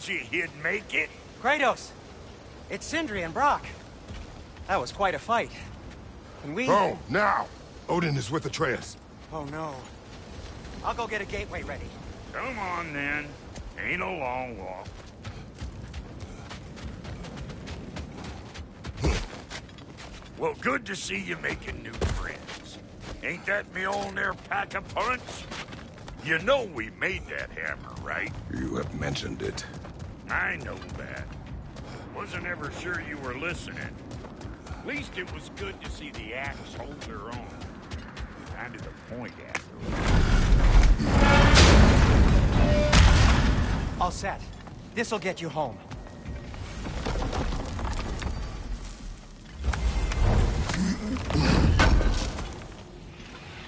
told you he'd make it. Kratos! It's Sindri and Brock. That was quite a fight. And we... Oh, now! Odin is with Atreus. Oh, no. I'll go get a gateway ready. Come on, then. Ain't a long walk. Well, good to see you making new friends. Ain't that me old there pack a punch? You know we made that hammer, right? You have mentioned it. I know that. Wasn't ever sure you were listening. At least it was good to see the axe hold their own. Kind of the point, after all. All set. This'll get you home.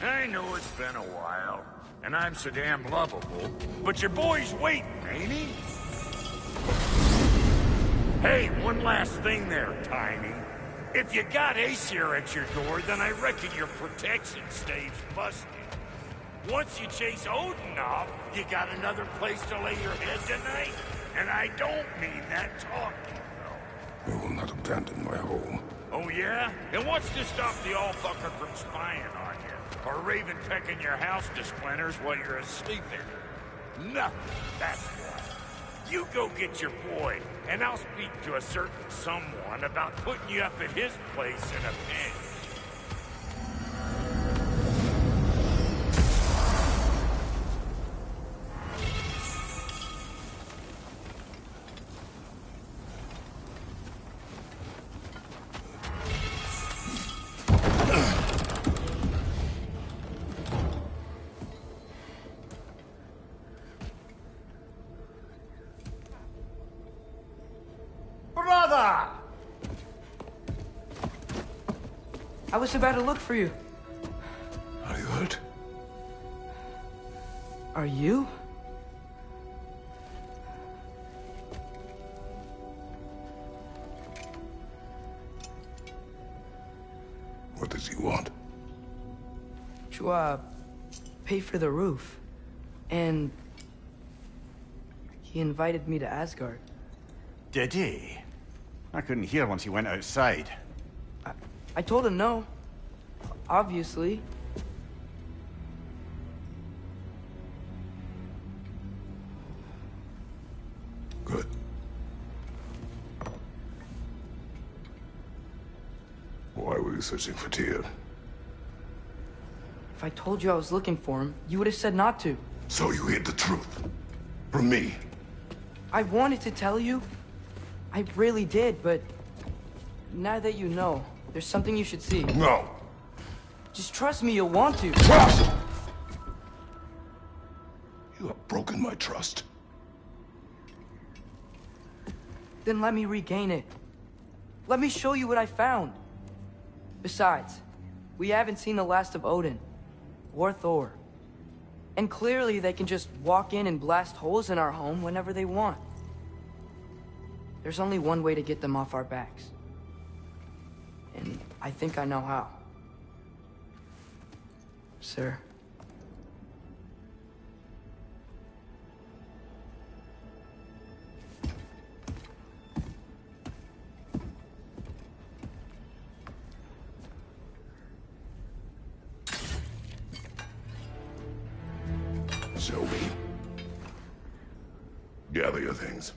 I know it's been a while, and I'm so damn lovable, but your boy's waiting, ain't he? Hey, one last thing there, Tiny. If you got Aesir at your door, then I reckon your protection stays busted. Once you chase Odin off, you got another place to lay your head tonight? And I don't mean that talking, though. I will not abandon my home. Oh, yeah? And what's to stop the all-fucker from spying on you? Or Raven pecking your house to splinters while you're asleep in? Nothing, that's why. You go get your boy, and I'll speak to a certain someone about putting you up at his place in a pinch. Brother! I was about to look for you. Are you hurt? Are you? What does he want? To, pay for the roof. And... he invited me to Asgard. Did he? I couldn't hear once he went outside. I told him no. Obviously. Good. Why were you searching for Tyr? If I told you I was looking for him, you would have said not to. So you hid the truth. From me. I wanted to tell you. I really did, but... now that you know, there's something you should see. No. Just trust me, you'll want to. Trust! You have broken my trust. Then let me regain it. Let me show you what I found. Besides, we haven't seen the last of Odin. Or Thor. And clearly they can just walk in and blast holes in our home whenever they want. There's only one way to get them off our backs. And I think I know how. Sir. Show me. Gather your things.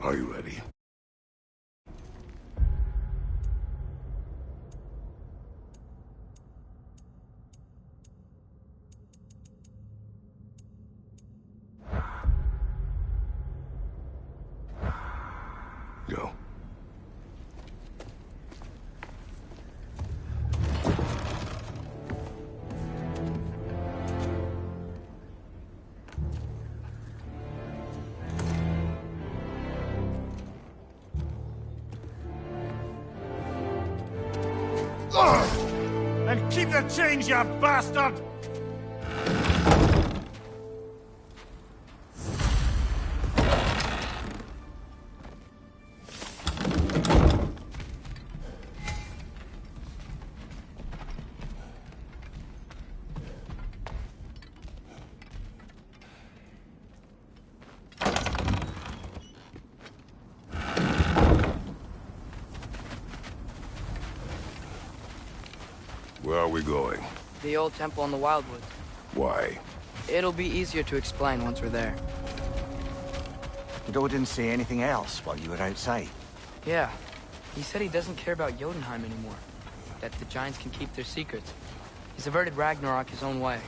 Are you ready? Go. And keep the change, you bastard! Where are we going? The old temple in the Wildwoods. Why? It'll be easier to explain once we're there. Did Odin say anything else while you were outside? Yeah. He said he doesn't care about Jotunheim anymore. That the giants can keep their secrets. He's averted Ragnarok his own way.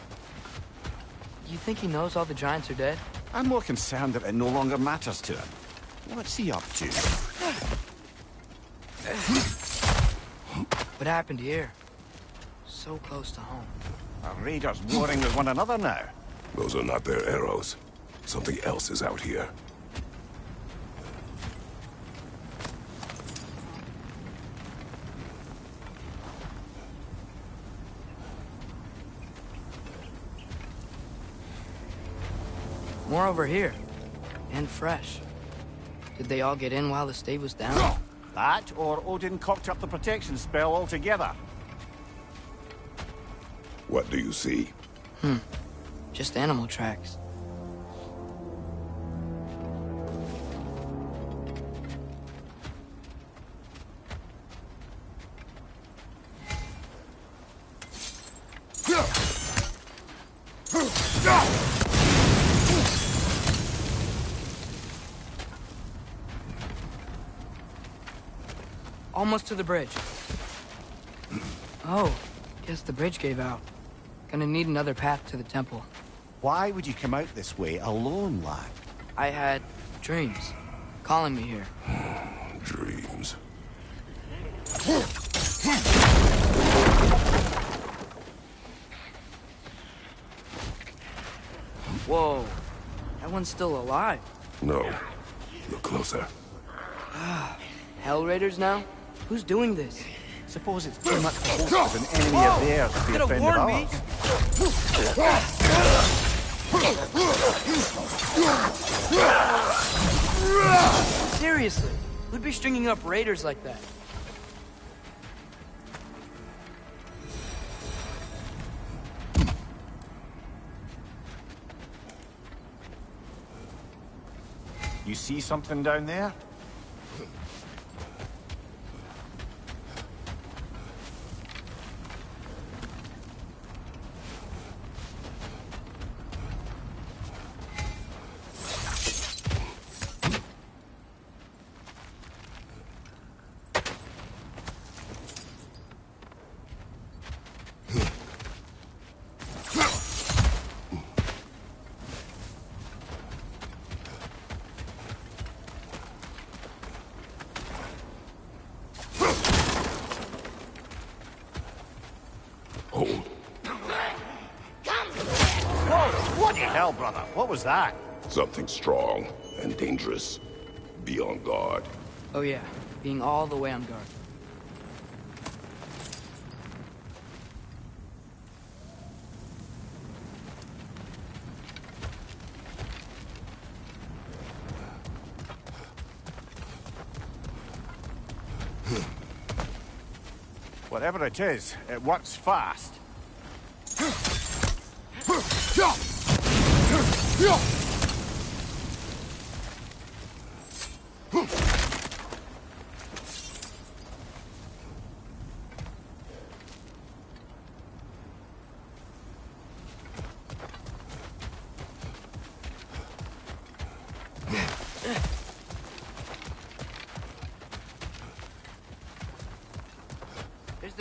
You think he knows all the giants are dead? I'm more concerned that it no longer matters to him. What's he up to? What happened here? So close to home. Our raiders warring with one another now. Those are not their arrows. Something else is out here. More over here. And fresh. Did they all get in while the stave was down? That, or Odin cocked up the protection spell altogether. What do you see? Just animal tracks. Almost to the bridge. Oh, guess the bridge gave out. Gonna need another path to the temple. Why would you come out this way alone, lad? I had dreams calling me here. Dreams. Whoa, that one's still alive. No. Look closer. Hell Raiders now? Who's doing this? Suppose it's too much to boast of an enemy of theirs to be a Could've friend warned of me. ours. Seriously, who'd be stringing up raiders like that? You see something down there? Hold. Bloody hell, brother. What was that? Something strong and dangerous. Be on guard. Oh yeah, being all the way on guard. Whatever it is, it works fast.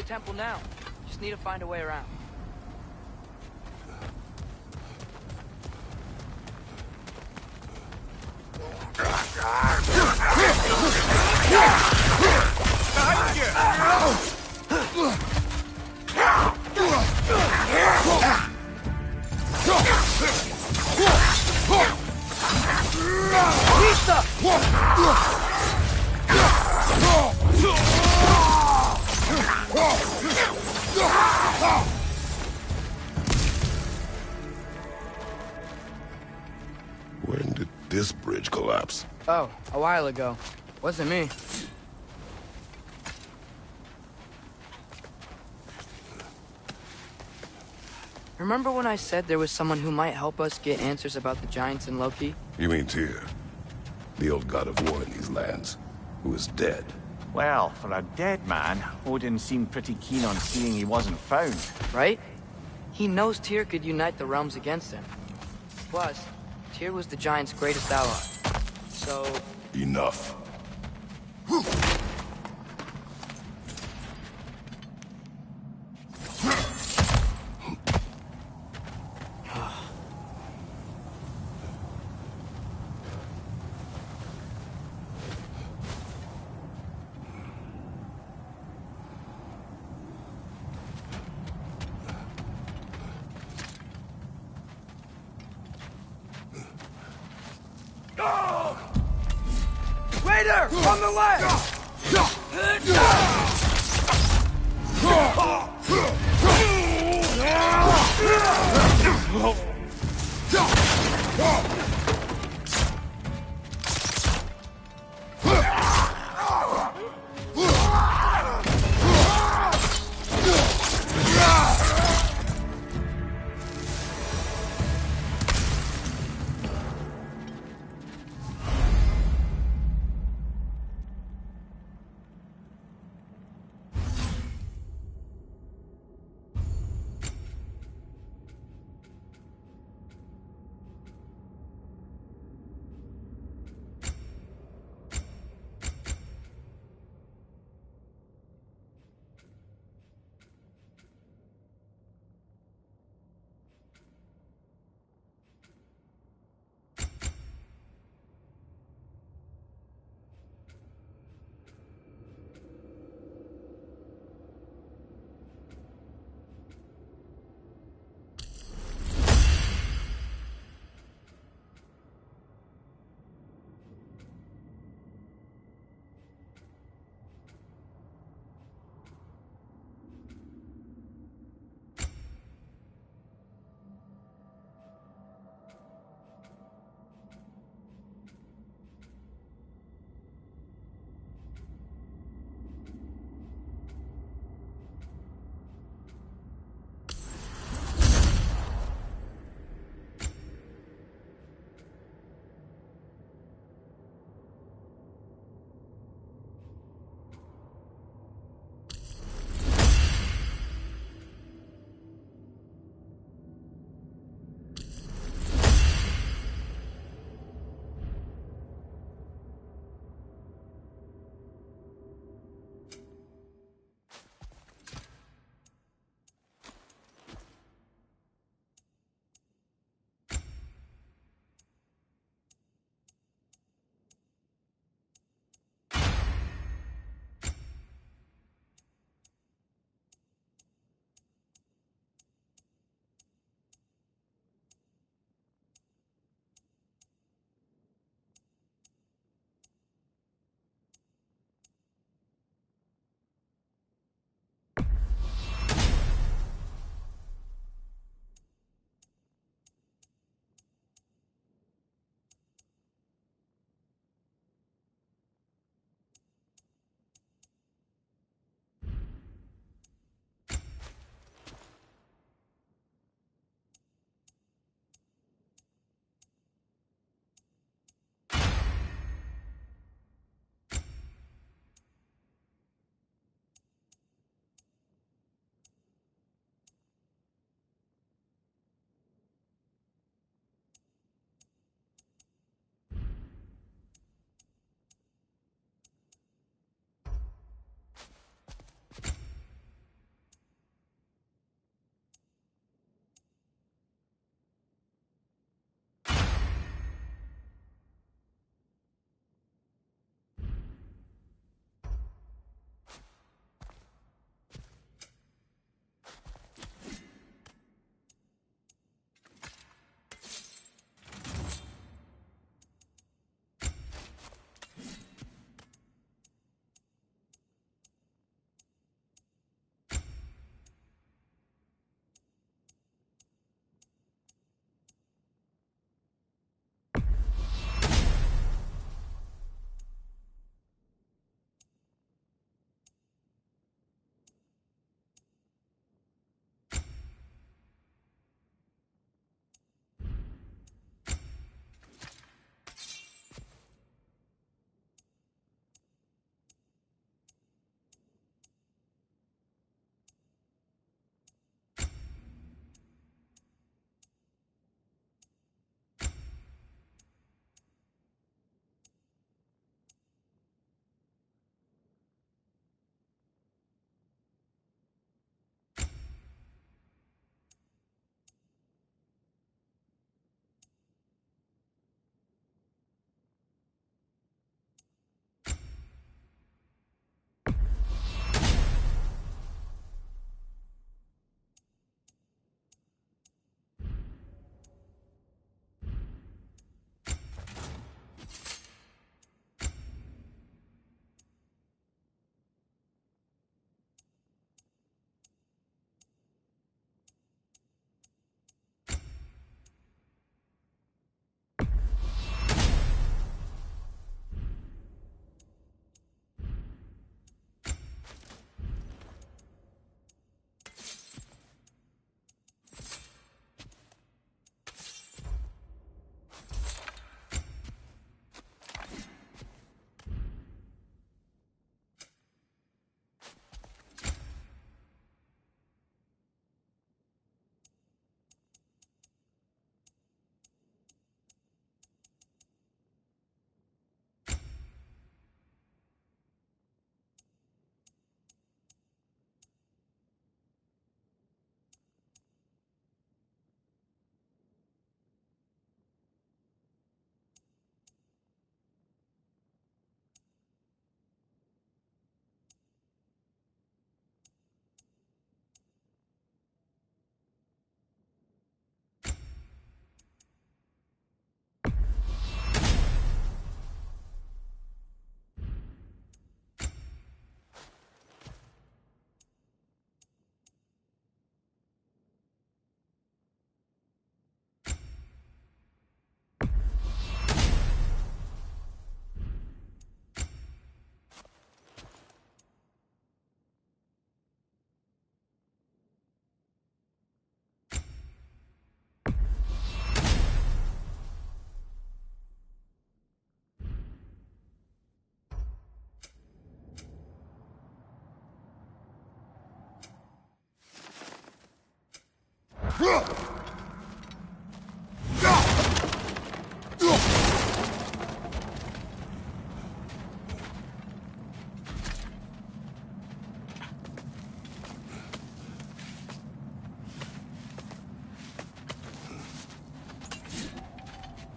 temple now. Just need to find a way around. When did this bridge collapse? Oh, a while ago. Wasn't me. Remember when I said there was someone who might help us get answers about the giants and Loki? You mean Tyr, the old god of war in these lands, who is dead? Well, for a dead man, Odin seemed pretty keen on seeing he wasn't found. Right? He knows Tyr could unite the realms against him. Plus, Tyr was the giant's greatest ally. So... Enough. Raider! On the left!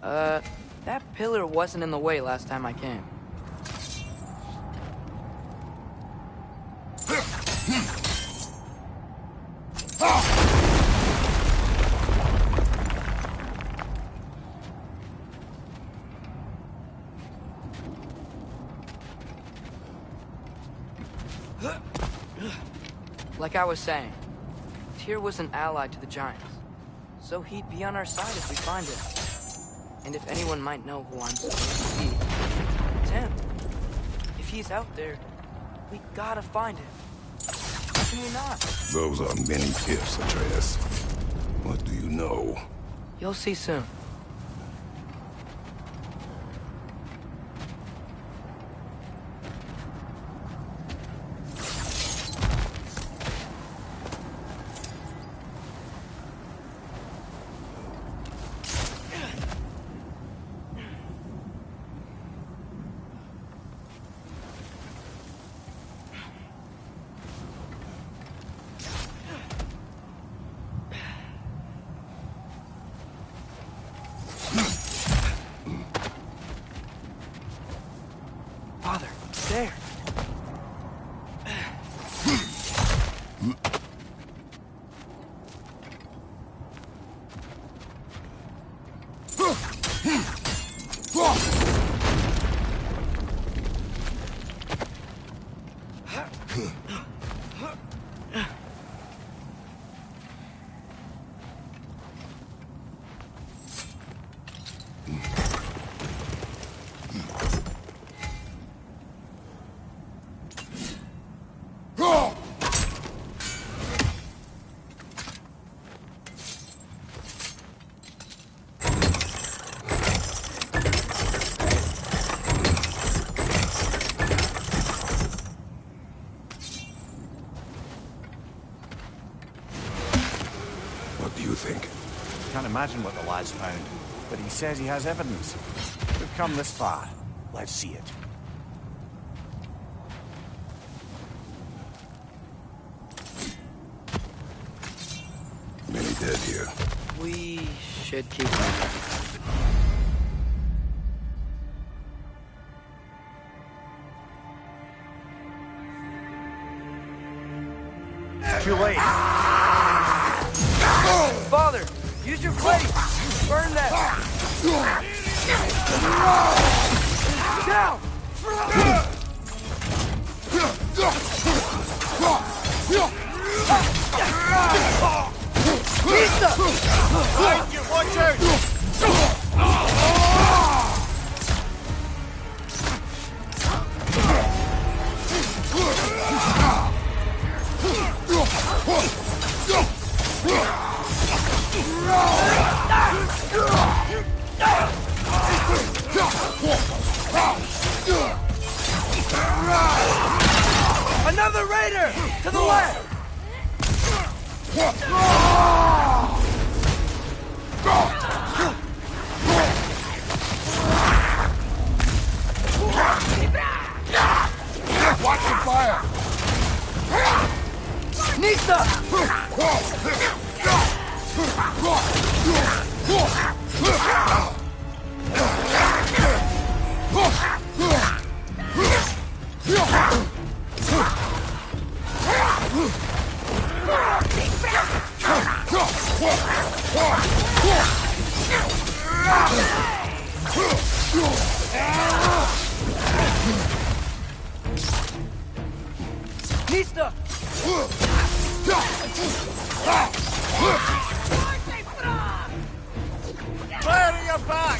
That pillar wasn't in the way last time I came. Like I was saying, Tyr was an ally to the Giants, so he'd be on our side if we find him. And if anyone might know who I'm supposed to be, it's him. If he's out there, we gotta find him. How can we not? Those are many ifs, Atreus. What do you know? You'll see soon. Father, there. What do you think? Can't imagine what the lad's found, but he says he has evidence. We've come this far. Let's see it. Many dead here. We should keep moving. Too late. Father, use your blade! Burn that! Now! Pizza! Behind you, watch out! Another raider! To the left! Watch the fire! Nista! Nista! Fire in your back!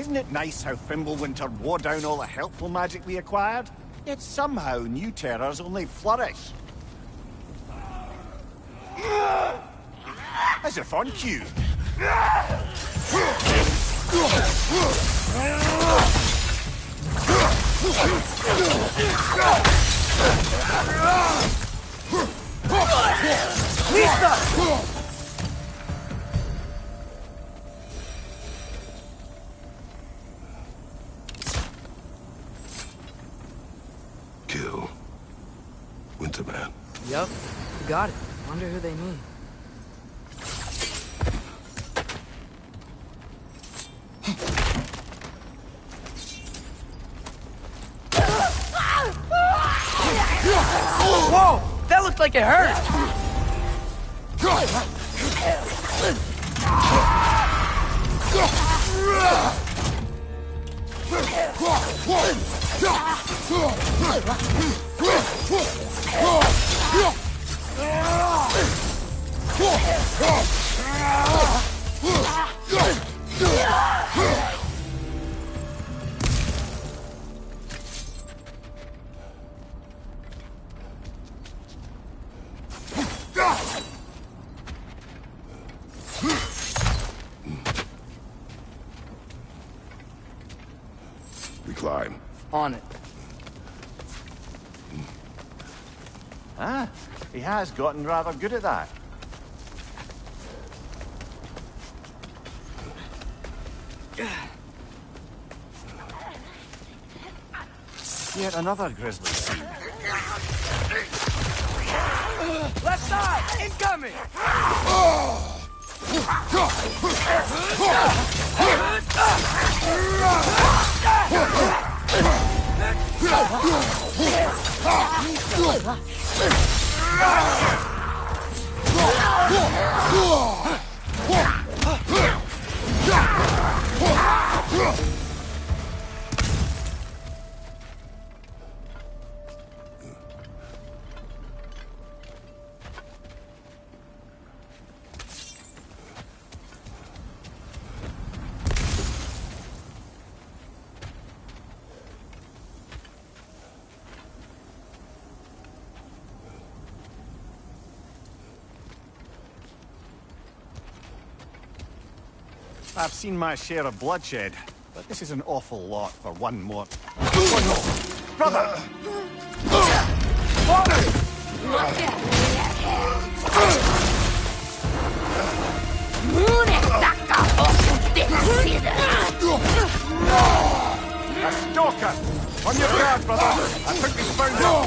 Wasn't it nice how Fimbulwinter wore down all the helpful magic we acquired? Yet somehow new terrors only flourish. As if on cue. Kill Winterman. Yup, you got it. Wonder who they mean. Whoa! That looked like it hurt! We climb. On it. Ah, he has gotten rather good at that. Yet another grisly scene. Left side! Incoming! I've seen my share of bloodshed, but this is an awful lot for one more. Oh no! Brother! A stalker! On your guard, brother! I think we found your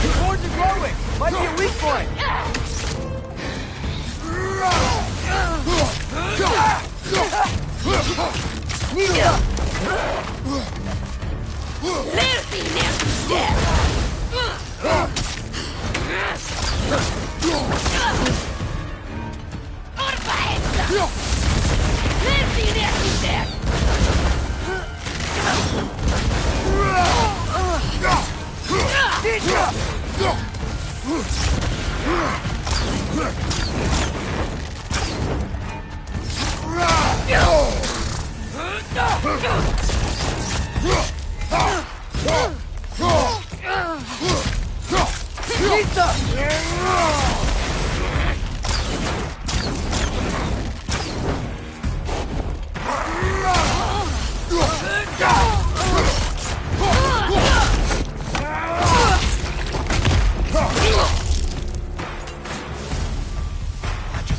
The boards are glowing! Might be a weak point! Nina!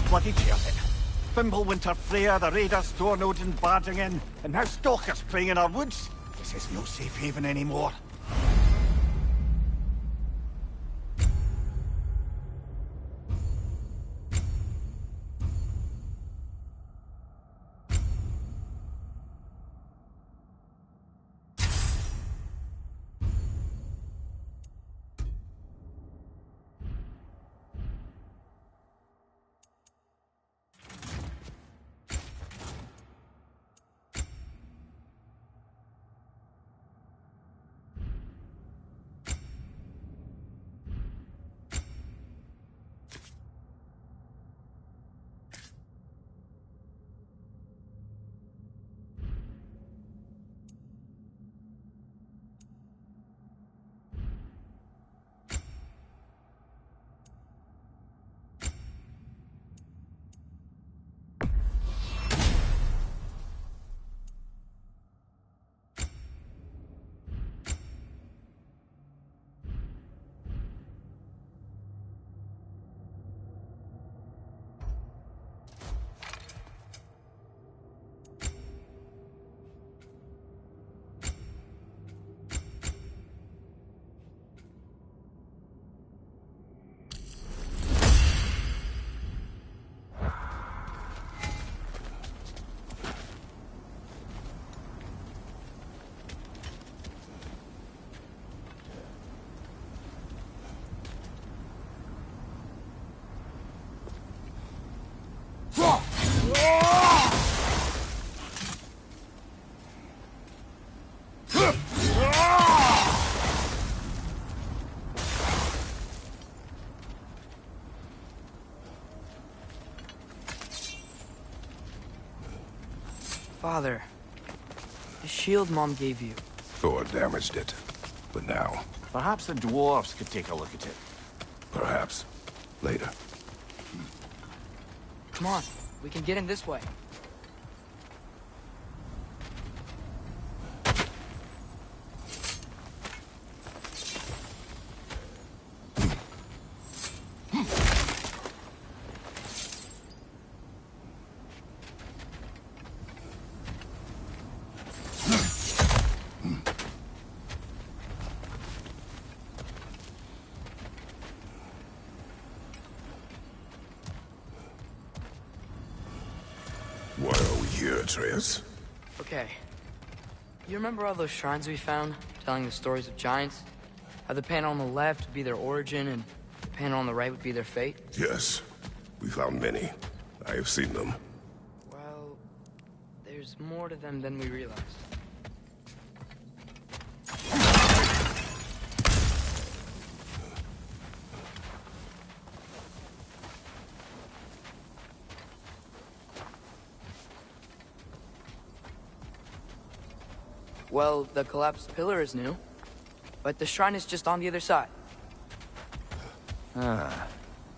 bloody chaos it. Fimbulwinter, Freya, the raiders, Thornodin barging in, and now stalkers preying in our woods. This is no safe haven anymore. Father, the shield Mom gave you. Thor damaged it. But now, Perhaps the dwarves could take a look at it. perhaps, later. Come on, we can get in this way. Why are we here, Atreus? Okay. You remember all those shrines we found, telling the stories of giants? How the panel on the left would be their origin, and the panel on the right would be their fate? Yes. We found many. I have seen them. Well, there's more to them than we realized. Well, the collapsed pillar is new, but the shrine is just on the other side.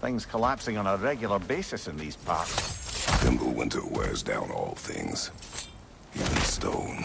Things collapsing on a regular basis in these parts. Fimbulwinter wears down all things, even stone.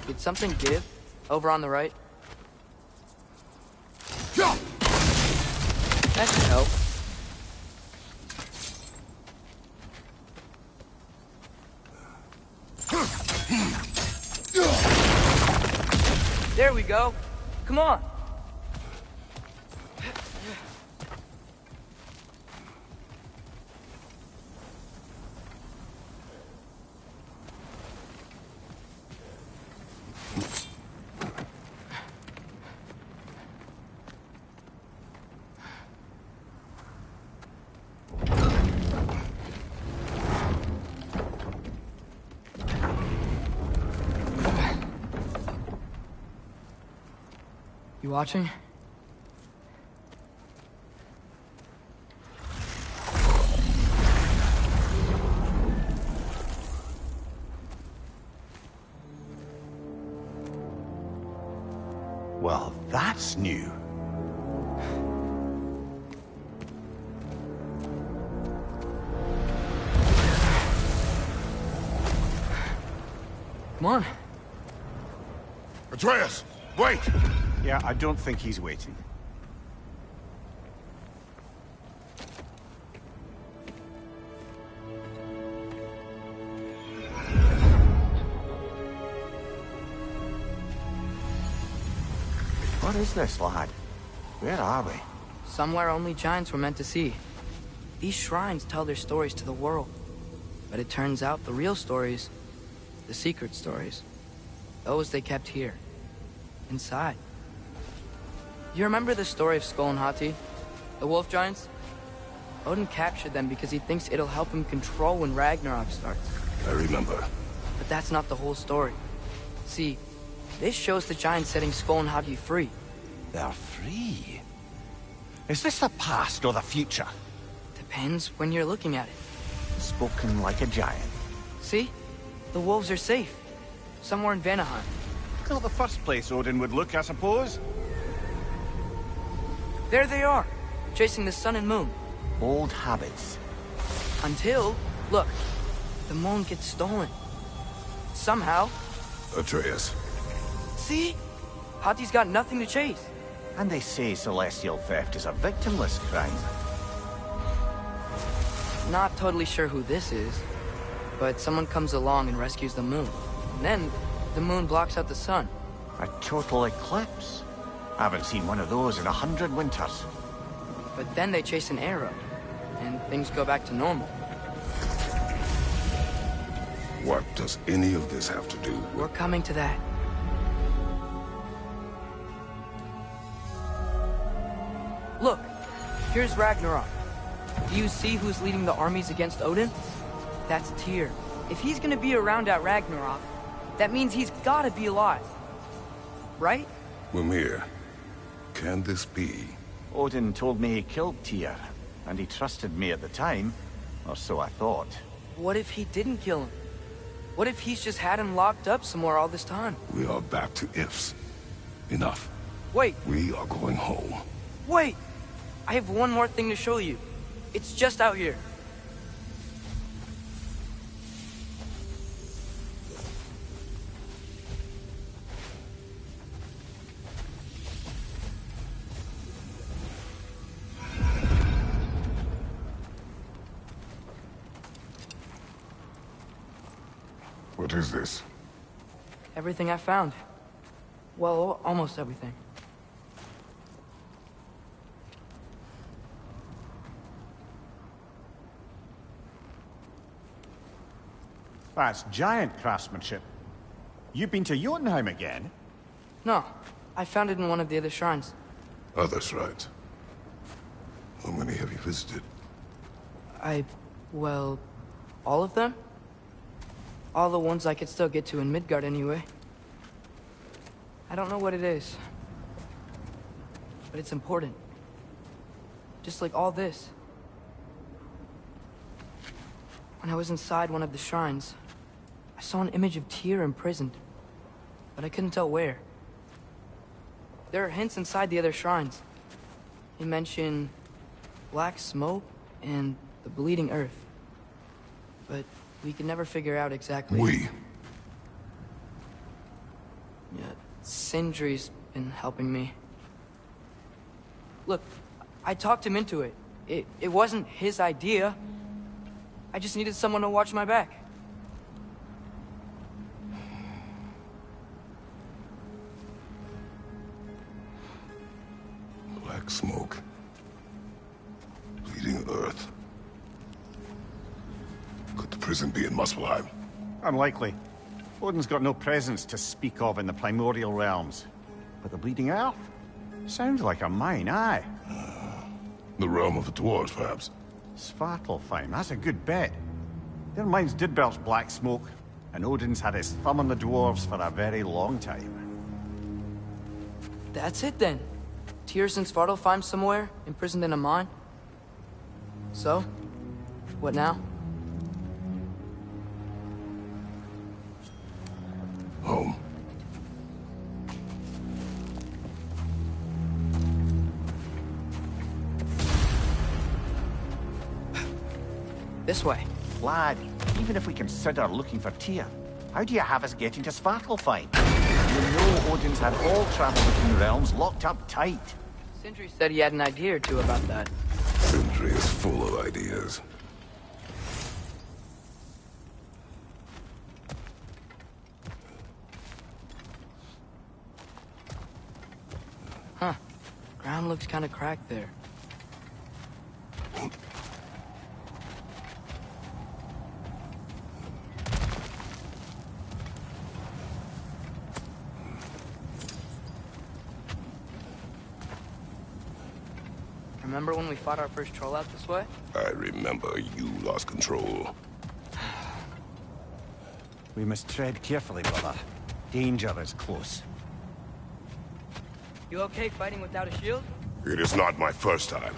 Did something give? Over on the right? That should help. There we go. Come on. You watching? Well, that's new. Come on. Atreus, wait! Yeah, I don't think he's waiting. What is this, lad? Where are we? Somewhere only giants were meant to see. These shrines tell their stories to the world. But it turns out the real stories, the secret stories, those they kept here, inside. You remember the story of Skull and Hati? The wolf giants? Odin captured them because he thinks it'll help him control when Ragnarok starts. I remember. But that's not the whole story. See, this shows the giants setting Skull and Hati free. They're free. Is this the past or the future? Depends when you're looking at it. Spoken like a giant. See? The wolves are safe. Somewhere in Vanaheim. Not the first place Odin would look, I suppose. There they are, chasing the sun and moon. Old habits. Until, look, the moon gets stolen. Somehow. Atreus. See? Hati's got nothing to chase. And they say celestial theft is a victimless crime. Not totally sure who this is, but someone comes along and rescues the moon. And then, the moon blocks out the sun. A total eclipse? I haven't seen one of those in 100 winters. But then they chase an arrow, and things go back to normal. What does any of this have to do with... We're coming to that. Look, here's Ragnarok. Do you see who's leading the armies against Odin? That's Tyr. If he's gonna be around at Ragnarok, that means he's gotta be alive. Right? Mimir, can this be? Odin told me he killed Tyr, and he trusted me at the time, or so I thought. What if he didn't kill him? What if he's just had him locked up somewhere all this time? We are back to ifs. Enough. Wait, We are going home. wait! I have one more thing to show you. It's just out here. What is this? Everything I found. Well, almost everything. That's giant craftsmanship. You've been to Jotunheim again? No, I found it in one of the other shrines. Other shrines. How many have you visited? Well, all of them? All the ones I could still get to in Midgard anyway. I don't know what it is. But it's important. Just like all this. When I was inside one of the shrines, I saw an image of Tyr imprisoned. But I couldn't tell where. There are hints inside the other shrines. They mention black smoke and the bleeding earth. But we can never figure out exactly. We. Yeah, Sindri's been helping me. Look, I talked him into it. It wasn't his idea. I just needed someone to watch my back. Black smoke. Bleeding earth. Could the prison be in Muspelheim? Unlikely. Odin's got no presence to speak of in the primordial realms. But the Bleeding Earth? Sounds like a mine, aye. The realm of the dwarves, perhaps. Svartalfheim, that's a good bet. Their mines did belch black smoke, and Odin's had his thumb on the dwarves for a very long time. That's it then. Tyr's in Svartalfheim somewhere, imprisoned in a mine. So, what now? Home. This way. Lad, even if we consider looking for Tyr, how do you have us getting to Svartalfheim? You know Odin's had all travel between realms locked up tight. Sindri said he had an idea or two about that. Sindri is full of ideas. Huh. Ground looks kind of cracked there. Remember when we fought our first troll out this way? I remember you lost control. We must tread carefully, brother. Danger is close. You okay fighting without a shield? It is not my first time.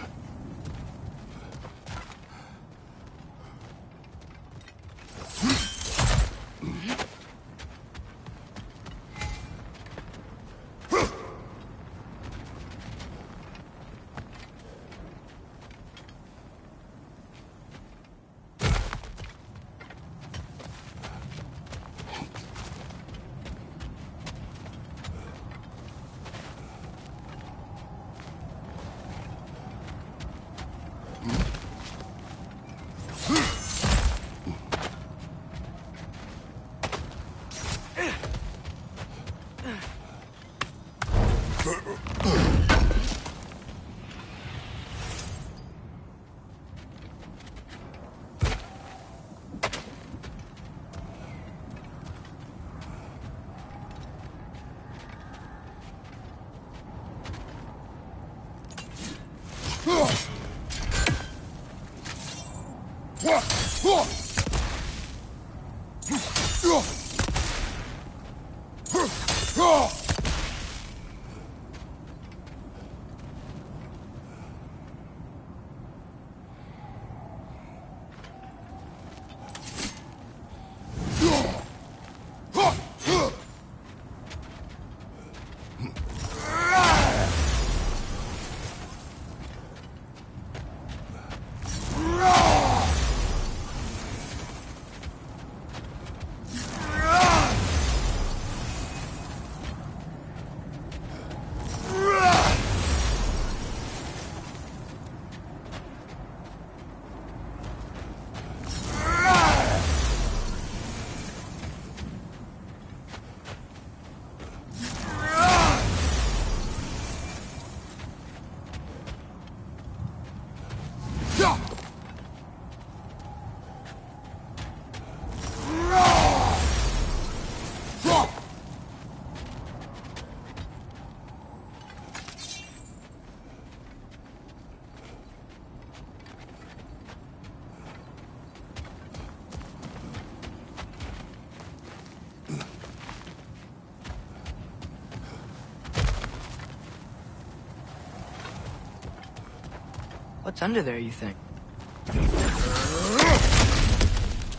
What's under there, you think?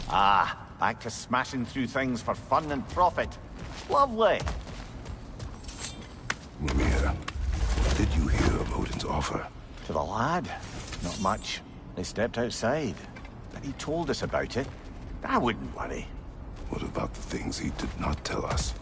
Ah, back to smashing through things for fun and profit. Lovely. Mimir, what did you hear of Odin's offer? To the lad? Not much. They stepped outside. But he told us about it. I wouldn't worry. What about the things he did not tell us?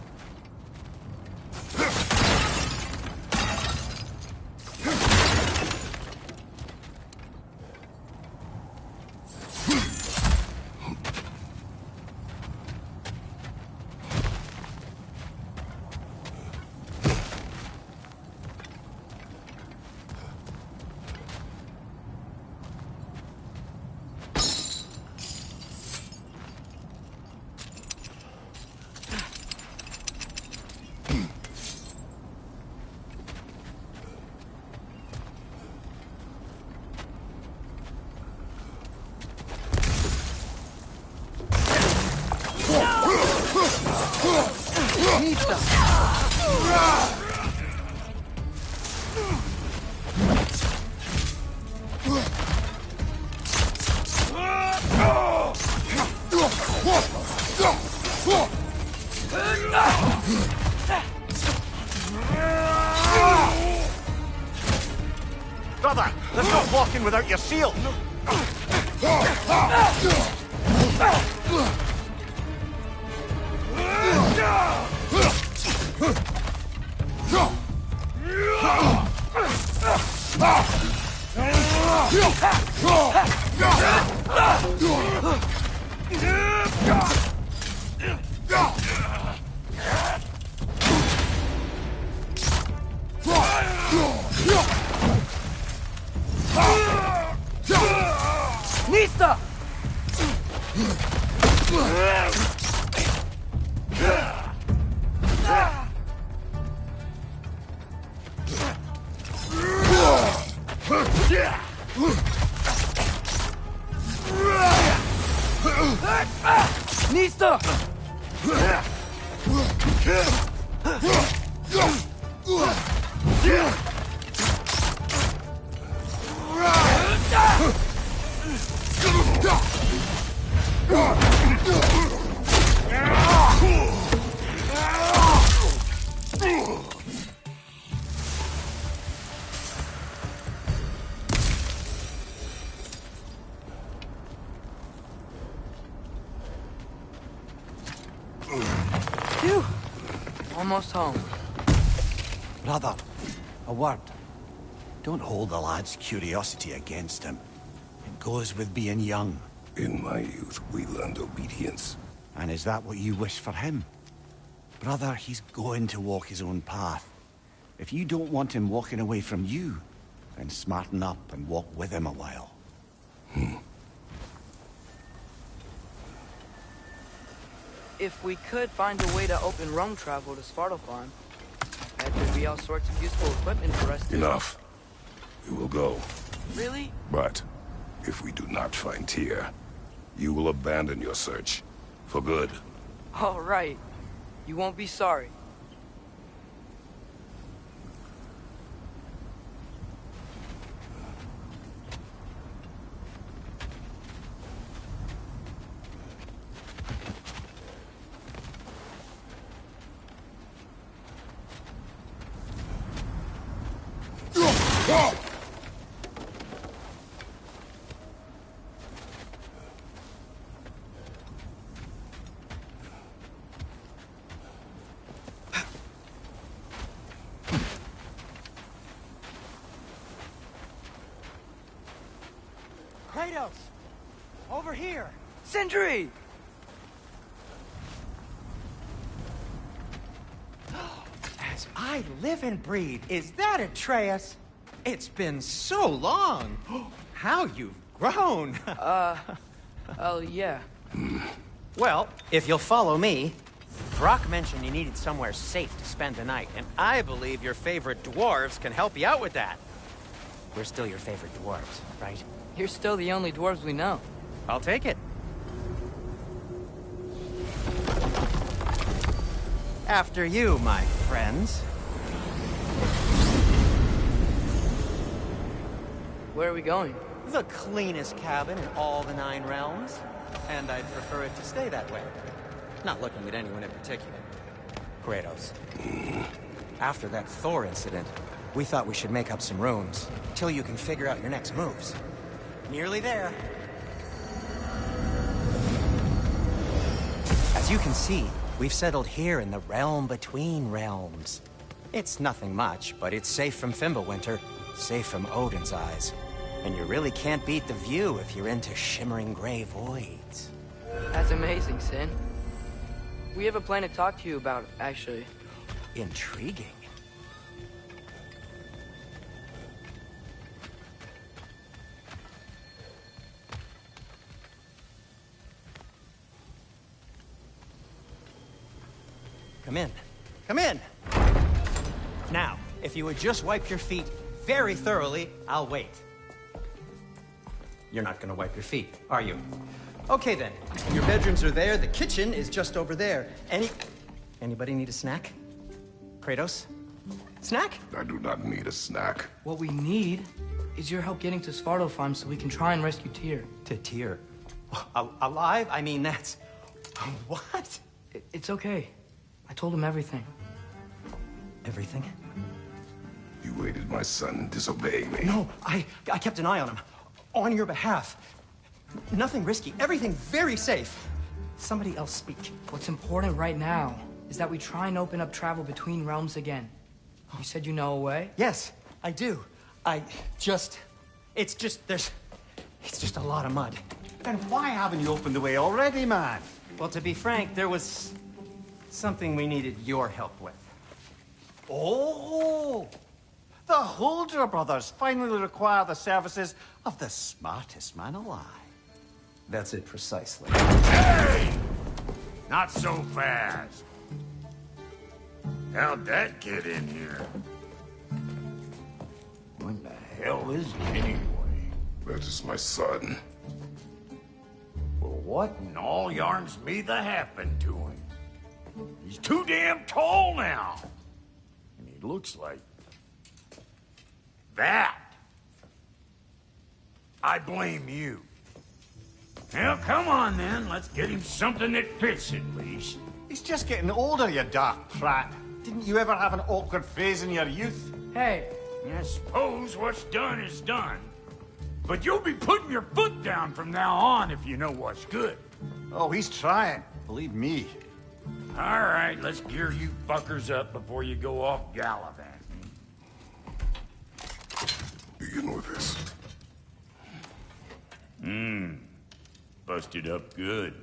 Brother, let's not walk in without your seal. Nista! Nista! Phew. Almost home. Brother, a word. Don't hold the lad's curiosity against him. It goes with being young. In my youth, we learned obedience. And is that what you wish for him? Brother, he's going to walk his own path. If you don't want him walking away from you, then smarten up and walk with him a while. If we could find a way to open roam travel to Svartalfheim, that could be all sorts of useful equipment for us to... Enough. We will go. Really? But if we do not find Tyr, you will abandon your search. For good. All right. You won't be sorry. Kratos! Over here! Sindri! As I live and breathe, is that Atreus? It's been so long! How you've grown! Oh, yeah. Well, if you'll follow me, Brock mentioned you needed somewhere safe to spend the night, and I believe your favorite dwarves can help you out with that. We're still your favorite dwarves, right? You're still the only dwarves we know. I'll take it. After you, my friends. Where are we going? The cleanest cabin in all the 9 realms. And I'd prefer it to stay that way. Not looking at anyone in particular. Kratos. After that Thor incident, we thought we should make up some rooms, till you can figure out your next moves. Nearly there. As you can see, we've settled here in the realm between realms. It's nothing much, but it's safe from Fimbulwinter, safe from Odin's eyes. And you really can't beat the view if you're into shimmering gray voids. That's amazing, Sin. We have a plan to talk to you about, actually. Intriguing. Come in. Come in! Now, if you would just wipe your feet very thoroughly, I'll wait. You're not gonna wipe your feet, are you? Okay then. Your bedrooms are there, the kitchen is just over there. Anybody need a snack? Kratos? Snack? I do not need a snack. What we need is your help getting to Svartalfheim so we can try and rescue Tyr. To Tyr. Alive? I mean, that's... What? It's okay. I told him everything. Everything? You aided my son in disobeying me. No, I kept an eye on him. On your behalf. Nothing risky. Everything very safe. Somebody else speak. What's important right now is that we try and open up travel between realms again. You said you know a way? Yes, I do. It's just a lot of mud. Then why haven't you opened the way already, man? Well, to be frank, there was something we needed your help with. Oh! The Holder brothers finally require the services of the smartest man alive. That's it precisely. Hey! Not so fast. How'd that get in here? What the hell is he anyway? That is my son. Well, what in all yarns me the happened to him? He's too damn tall now. And he looks like... that. I blame you. Well, come on then. Let's get him something that fits at least. He's just getting older, you dark prat. Didn't you ever have an awkward phase in your youth? Hey, I suppose what's done is done. But you'll be putting your foot down from now on if you know what's good. Oh, he's trying. Believe me. All right, let's gear you fuckers up before you go off gallivanting. Begin with this. Busted up good.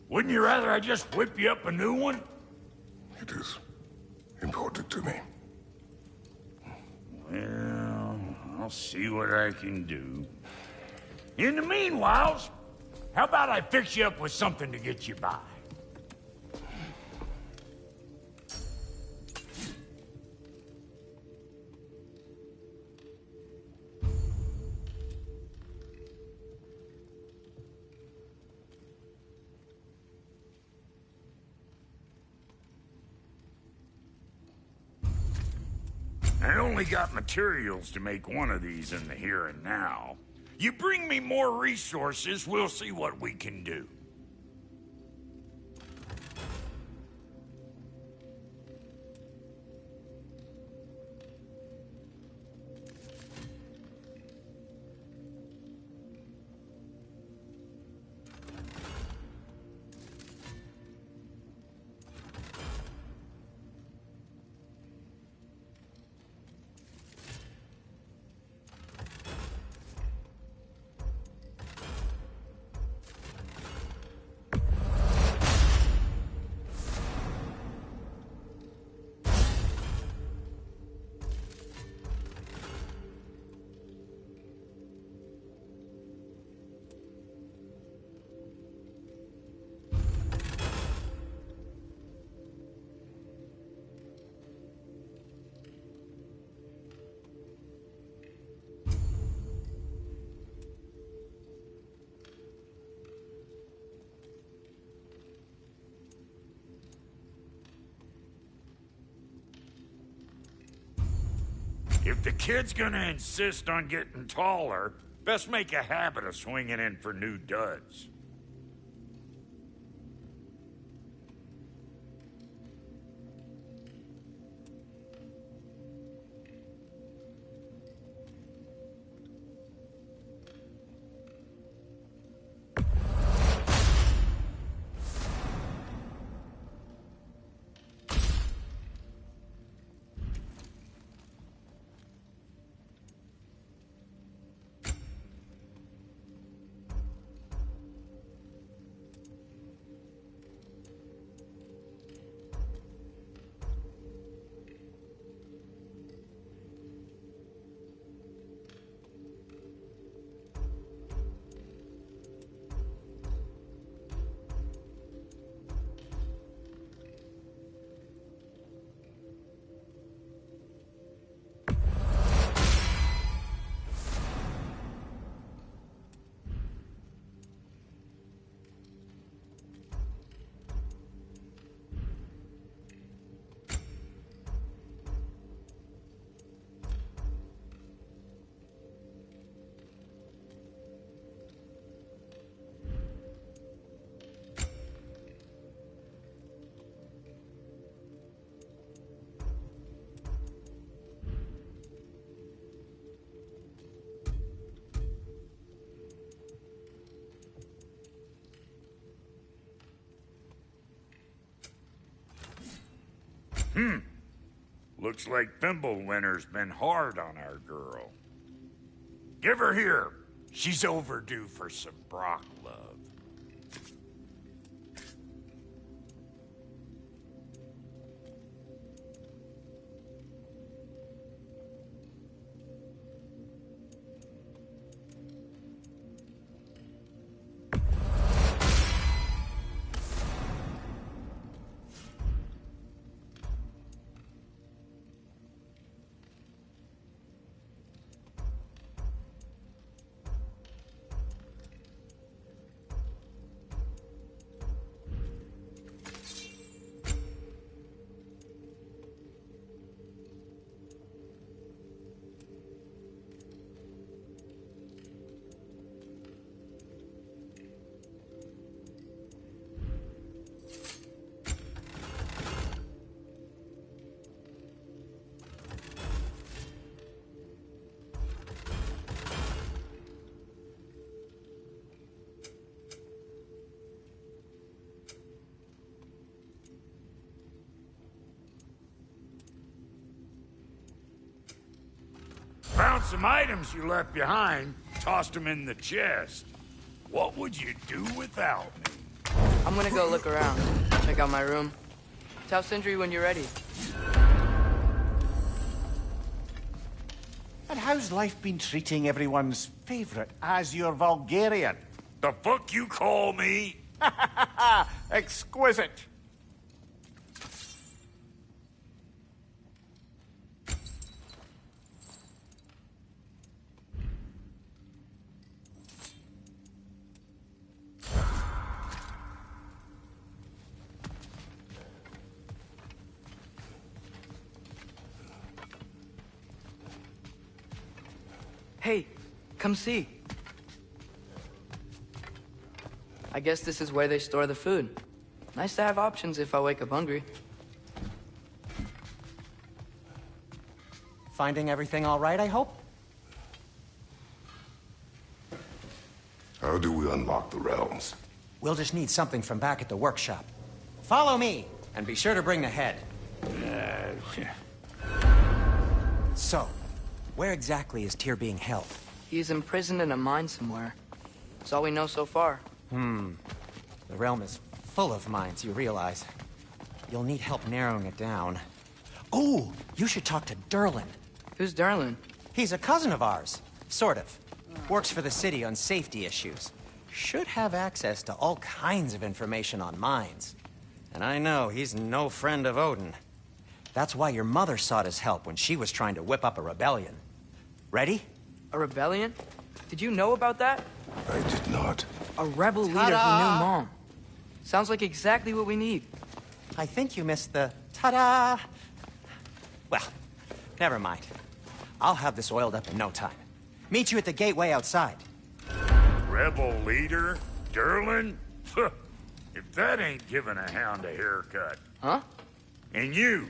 Wouldn't you rather I just whip you up a new one? It is important to me. Well, I'll see what I can do. In the meanwhile, how about I fix you up with something to get you by? I only got materials to make one of these in the here and now. You bring me more resources, we'll see what we can do. If the kid's gonna insist on getting taller, best make a habit of swinging in for new duds. Looks like Thimblewinter's been hard on our girl. Give her here. She's overdue for some Brock love. Found some items you left behind, tossed them in the chest. What would you do without me? I'm gonna go look around. Check out my room. Tell Sindri when you're ready. And how's life been treating everyone's favorite Azure Vulgarian? The fuck you call me? Exquisite. Hey, come see. I guess this is where they store the food. Nice to have options if I wake up hungry. Finding everything all right, I hope? How do we unlock the realms? We'll just need something from back at the workshop. Follow me, and be sure to bring the head. So, where exactly is Tyr being held? He's imprisoned in a mine somewhere. That's all we know so far. The realm is full of mines, you realize. You'll need help narrowing it down. Oh, you should talk to Derlin. Who's Derlin? He's a cousin of ours. Sort of. Works for the city on safety issues. Should have access to all kinds of information on mines. And I know he's no friend of Odin. That's why your mother sought his help when she was trying to whip up a rebellion. Ready? A rebellion? Did you know about that? I did not. A rebel leader who knew Mom. Sounds like exactly what we need. I think you missed the ta-da! Well, never mind. I'll have this oiled up in no time. Meet you at the gateway outside. Rebel leader? Derlin? If that ain't giving a hound a haircut. Huh? And you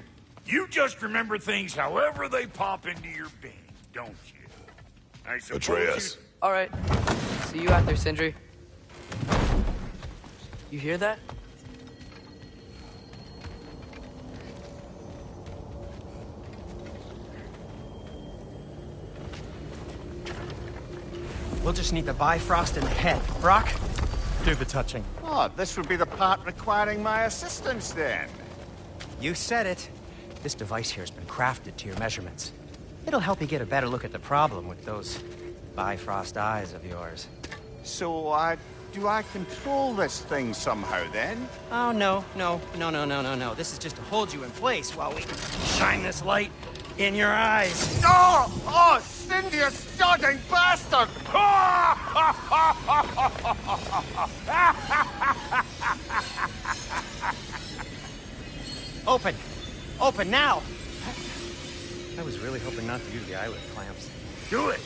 just remember things however they pop into your being, don't you? I suppose Atreus. All right. See you out there, Sindri. You hear that? We'll just need the Bifrost in the head. Brock, do the touching. Oh, this would be the part requiring my assistance then. You said it. This device here has been crafted to your measurements. It'll help you get a better look at the problem with those Bifrost eyes of yours. So, do I control this thing somehow then? Oh, no. This is just to hold you in place while we shine this light in your eyes. Oh, Cindy, you starting bastard! Open! Open now! I was really hoping not to use the eyelid clamps. Do it!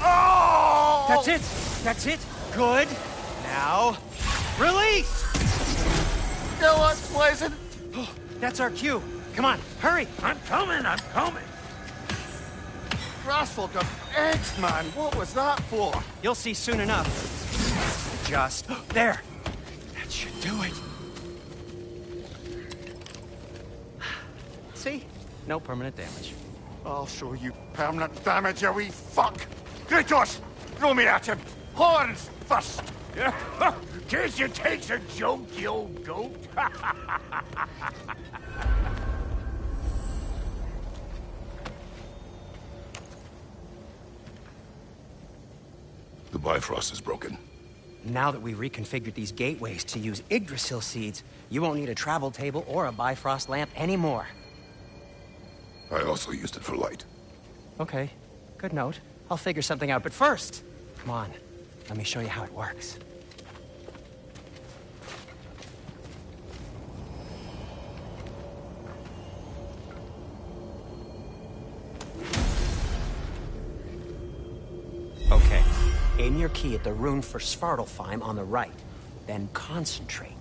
Oh! That's it! That's it! Good! Now, release! Still unpleasant. That's our cue. Come on, hurry! I'm coming! Grassful got eggs, man. What was that for? You'll see soon enough. Just there. That should do it. See? No permanent damage. I'll show you permanent damage, you wee fuck! Kratos! Throw me at him! Horns first! Guess you takes a joke, you old goat. The Bifrost is broken. Now that we've reconfigured these gateways to use Yggdrasil seeds, you won't need a travel table or a Bifrost lamp anymore. I also used it for light. Okay, good note. I'll figure something out, but first, come on, let me show you how it works. Okay, aim your key at the rune for Svartalfheim on the right, then concentrate.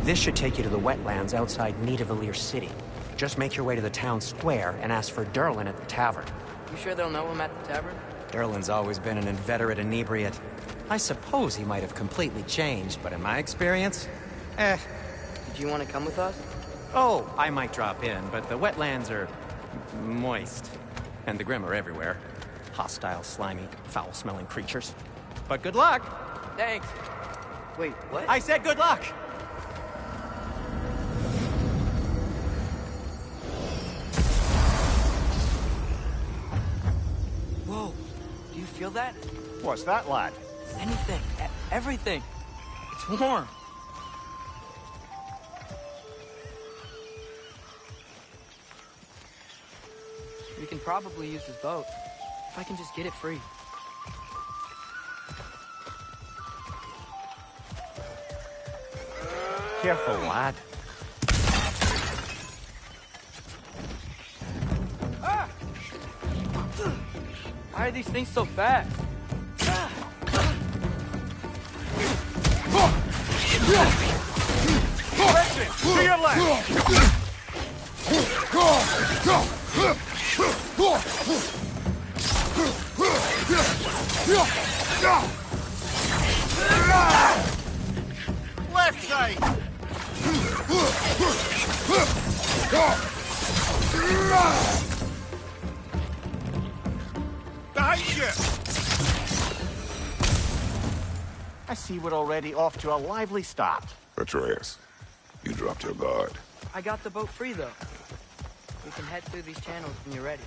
This should take you to the wetlands outside Nidavellir City. Just make your way to the town square and ask for Derlin at the tavern. You sure they'll know him at the tavern? Derlin's always been an inveterate inebriate. I suppose he might have completely changed, but in my experience, Did you want to come with us? Oh, I might drop in, but the wetlands are moist. And the Grim are everywhere. Hostile, slimy, foul-smelling creatures. But good luck! Thanks. Wait, what? I said good luck! Whoa, do you feel that? What's that, lad? Anything, everything. It's warm. We can probably use this boat, if I can just get it free. Careful, lad. Why are these things so fast? Listen, to your left! Left side! Behind you! I see we're already off to a lively start. Atreus, you dropped your guard. I got the boat free, though. We can head through these channels when you're ready.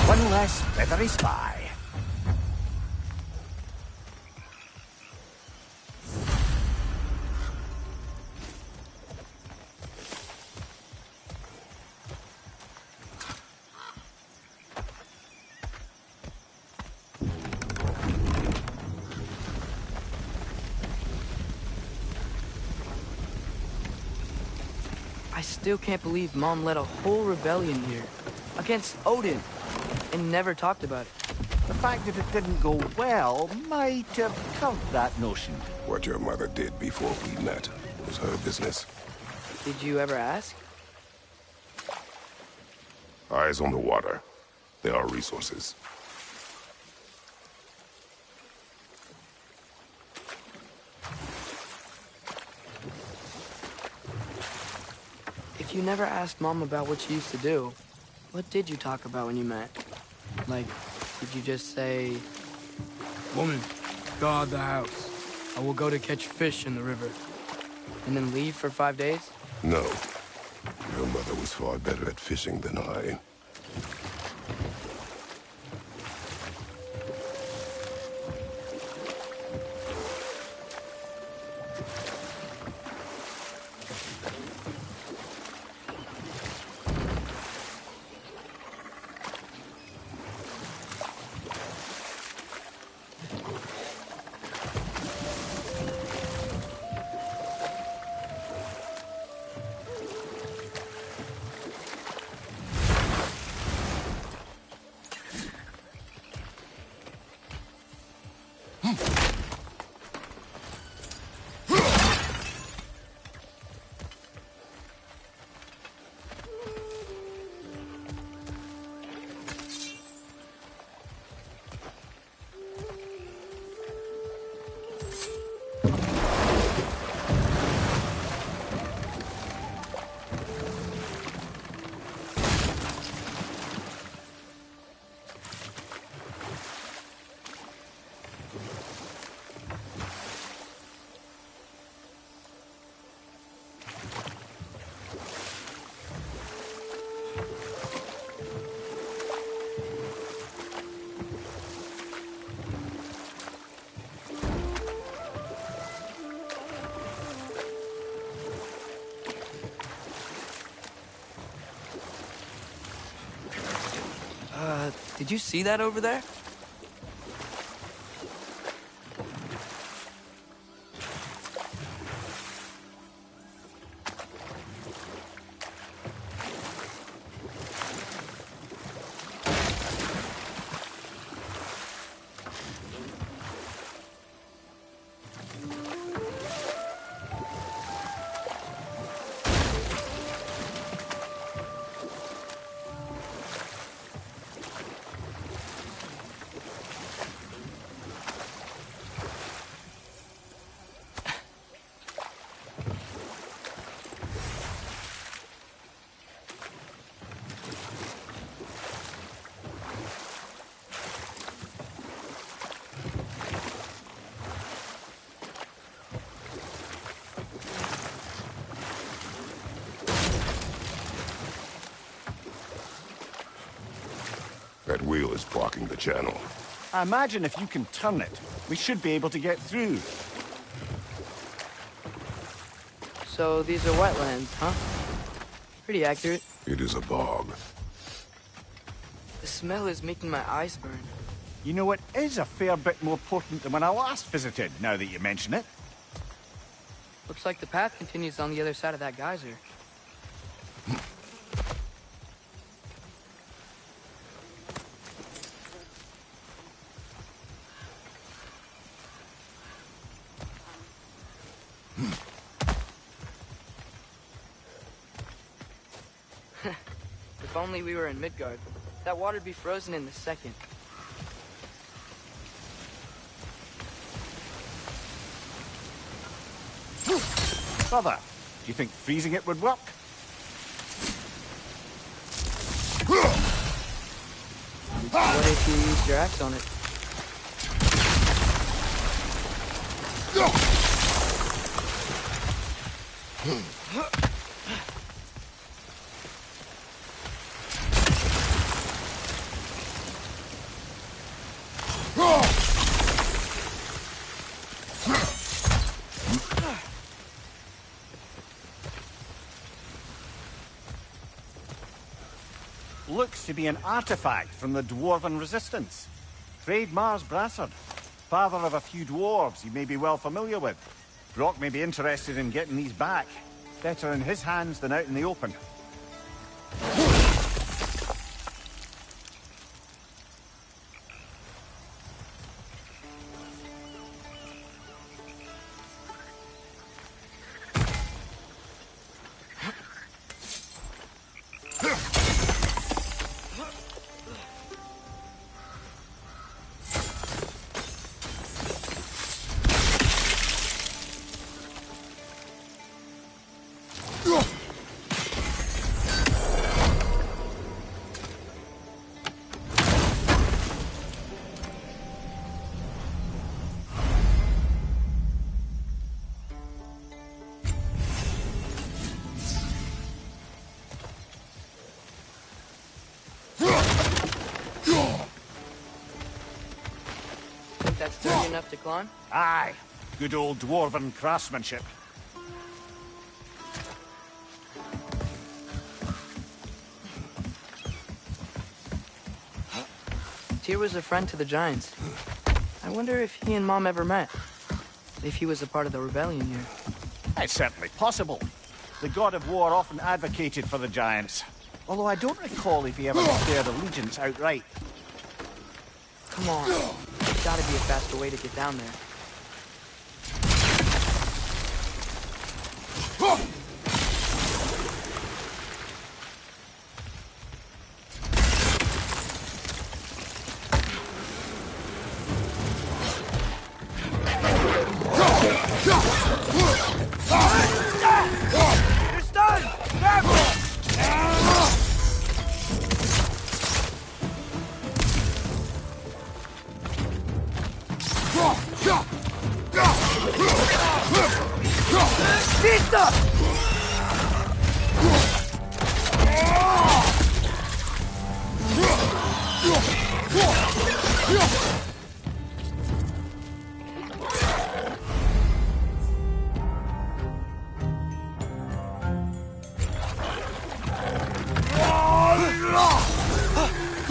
One less feathery spy. I still can't believe Mom led a whole rebellion here. Against Odin. And never talked about it. The fact that it didn't go well might have killed that notion. What your mother did before we met was her business. Did you ever ask? Eyes on the water. There are resources. If you never asked Mom about what she used to do, what did you talk about when you met? Like, did you just say, "Woman, guard the house. I will go to catch fish in the river," and then leave for 5 days? No. Your mother was far better at fishing than I. Did you see that over there? wheel is blocking the channel. I imagine if you can turn it, we should be able to get through. So these are wetlands, huh? Pretty accurate. It is a bog. The smell is making my eyes burn. You know, it is a fair bit more potent than when I last visited, now that you mention it. Looks like the path continues on the other side of that geyser. If only we were in Midgard. That water'd be frozen in a second. Brother, do you think freezing it would work? What if you used your axe on it? Looks to be an artifact from the Dwarven Resistance. Trade Mars Brassard, father of a few dwarves you may be well familiar with. Brock may be interested in getting these back. Better in his hands than out in the open. That's sturdy enough to climb? Aye, good old Dwarven craftsmanship. Tyr was a friend to the Giants. I wonder if he and Mom ever met. If he was a part of the rebellion here. It's certainly possible. The god of war often advocated for the Giants. Although I don't recall if he ever declared allegiance outright. Come on. There's gotta be a faster way to get down there. It's done! Grab it!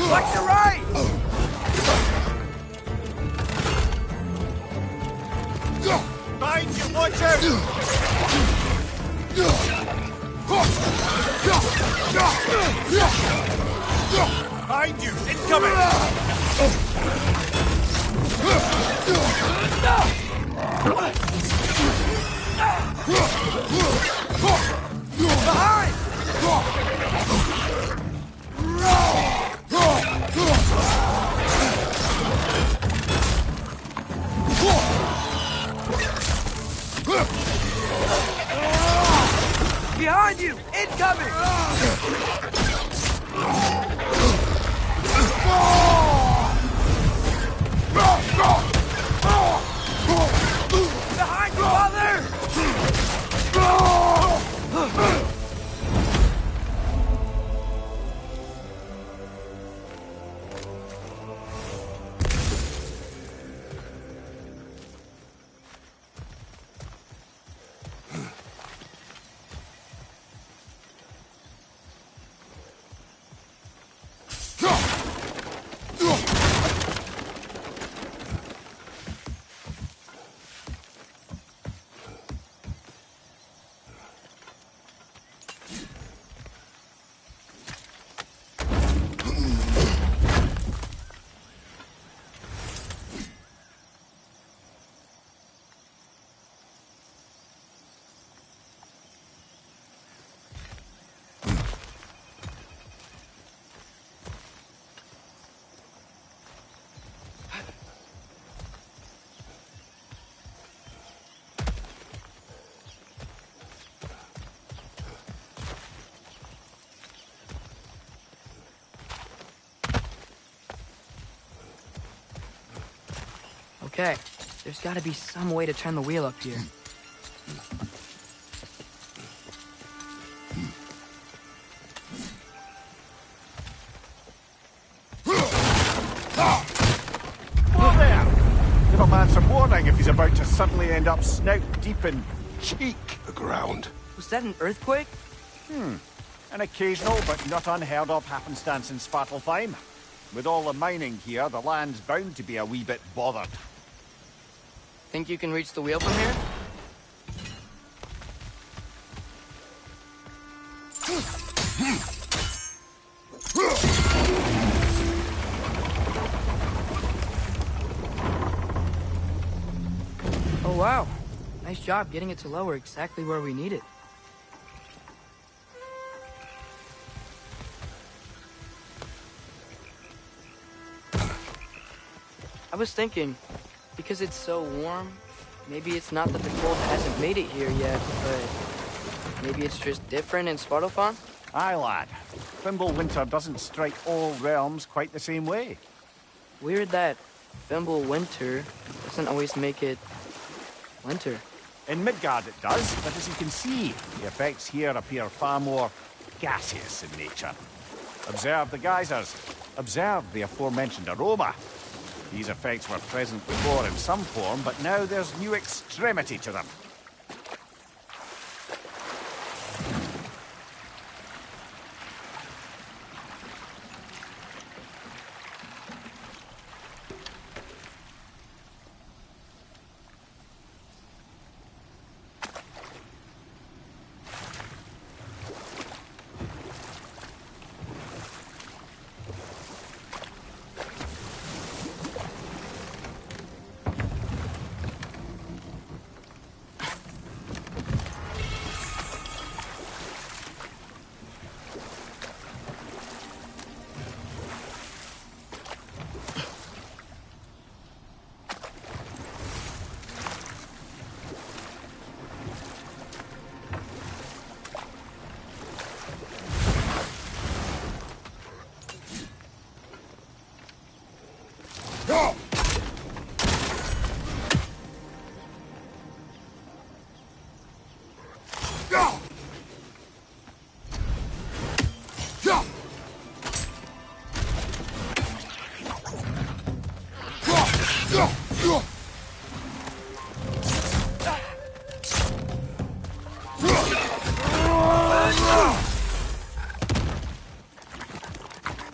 Watch your right! Mind you, watch out! Behind you, incoming! Behind you! Incoming! Behind you, mother! Okay, there's gotta be some way to turn the wheel up here. Whoa there! Give a man some warning if he's about to suddenly end up snout deep in cheek. The ground. Was that an earthquake? An occasional but not unheard of happenstance in Svartalfheim. With all the mining here, the land's bound to be a wee bit bothered. Think you can reach the wheel from here? Oh wow, nice job getting it to lower exactly where we need it. I was thinking, because it's so warm, maybe it's not that the cold hasn't made it here yet, but maybe it's just different in Svartalfheim? Aye, lad. Fimbulwinter doesn't strike all realms quite the same way. Weird that Fimbulwinter doesn't always make it winter. In Midgard it does, but as you can see, the effects here appear far more gaseous in nature. Observe the geysers. Observe the aforementioned aroma. These effects were present before in some form, but now there's new extremity to them.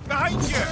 Behind you!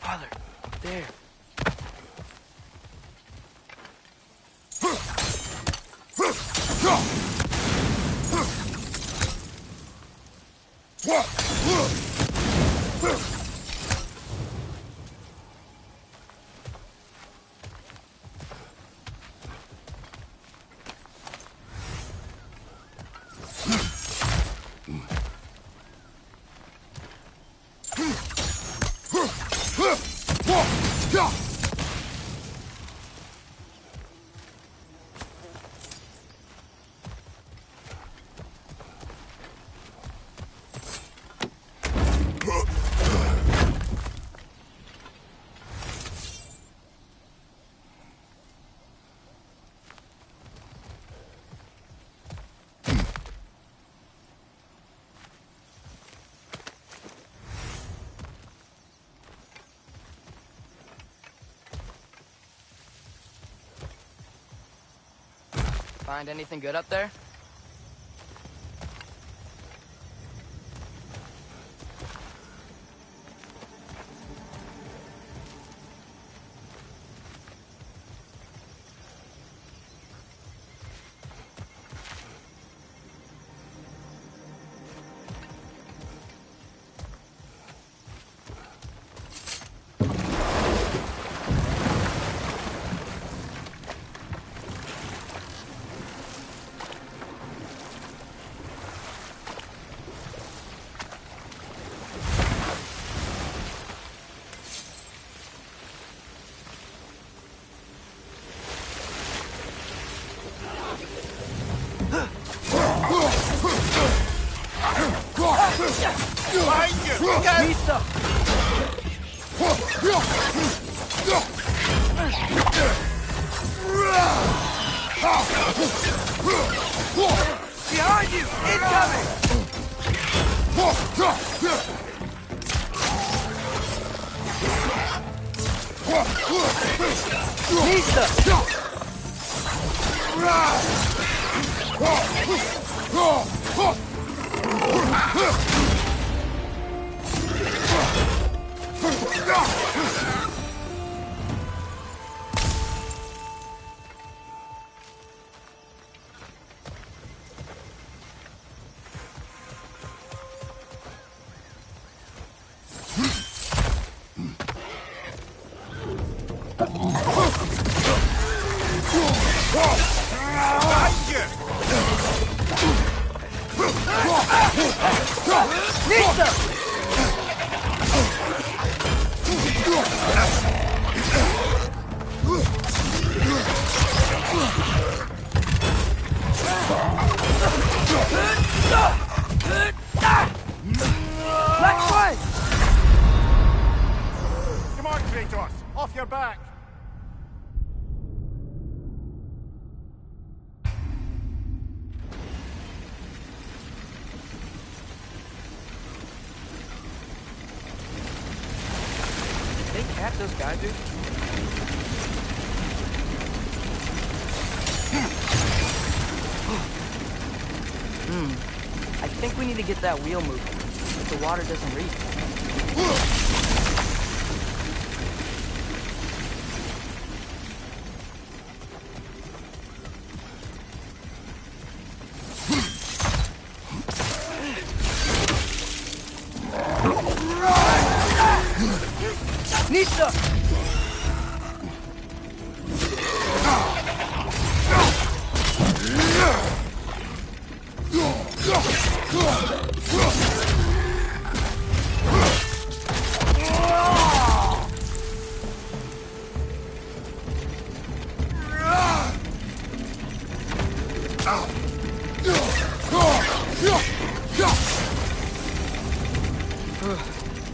Father, there. Find anything good up there? Behind you! Incoming! Next one! Come on, Kratos! Off your back! Did they cap those geysers? I think we need to get that wheel moving, if the water doesn't reach. Nisa!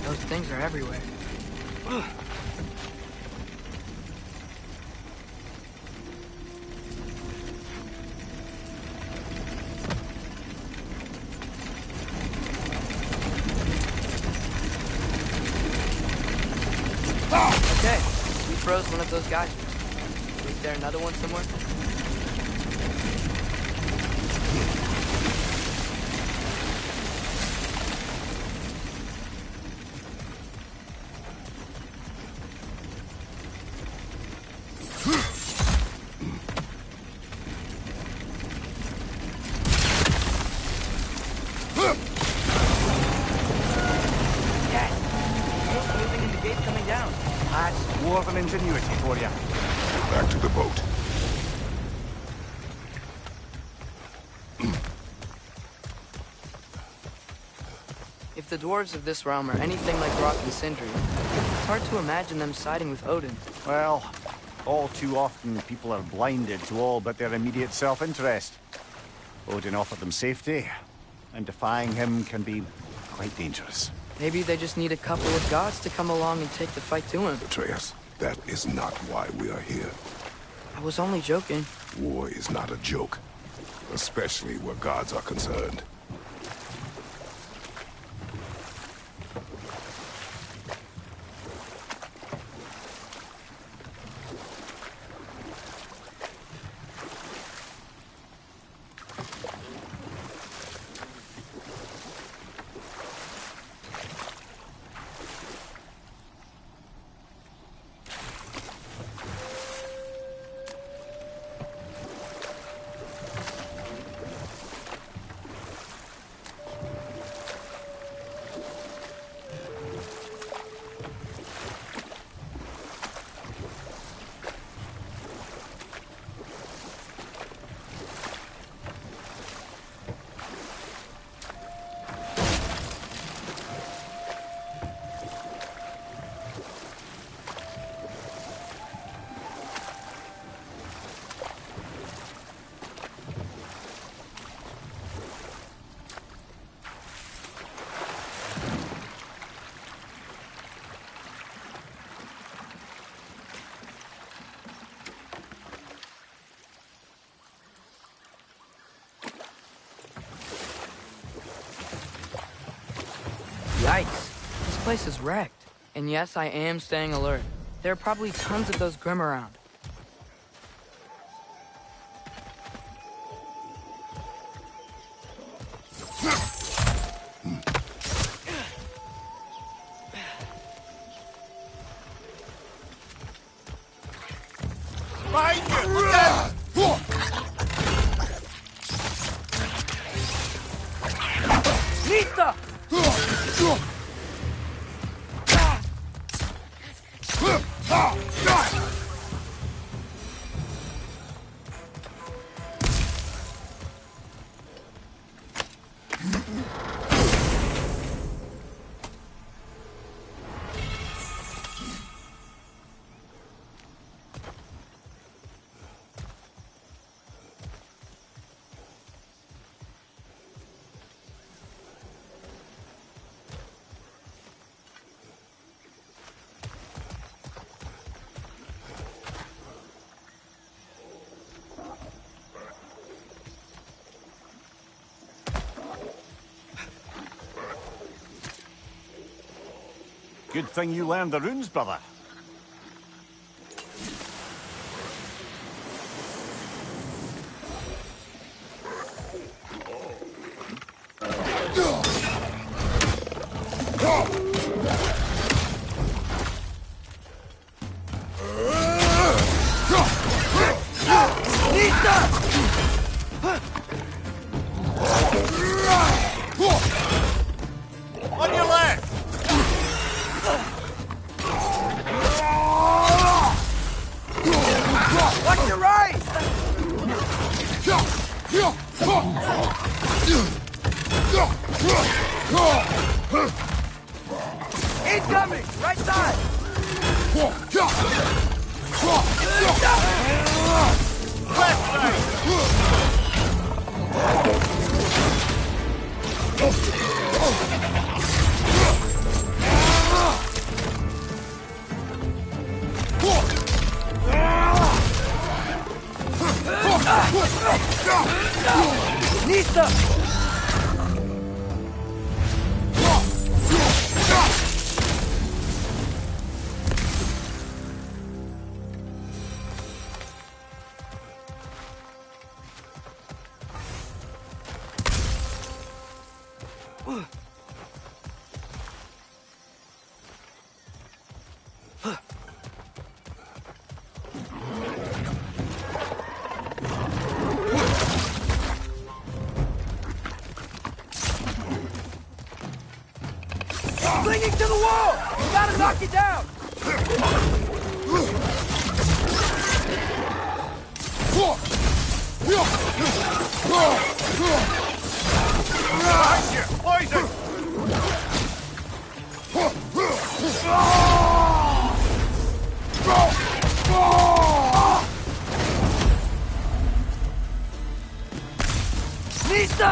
Those things are everywhere. Okay, we froze one of those guys. Is there another one somewhere? That's dwarven ingenuity for you. Back to the boat. If the dwarves of this realm are anything like Rock and Sindri, it's hard to imagine them siding with Odin. Well, all too often people are blinded to all but their immediate self-interest. Odin offered them safety, and defying him can be quite dangerous. Maybe they just need a couple of gods to come along and take the fight to him. Atreus, that is not why we are here. I was only joking. War is not a joke, especially where gods are concerned. place is wrecked. And yes, I am staying alert. There are probably tons of those Grim around. Behind you! Look out! Nista! Good thing you learned the runes, brother. On your left! Watch your right! Incoming! Right side! Left side! Nista! Clinging to the wall! We gotta knock it down! Behind you! Poison! Nista!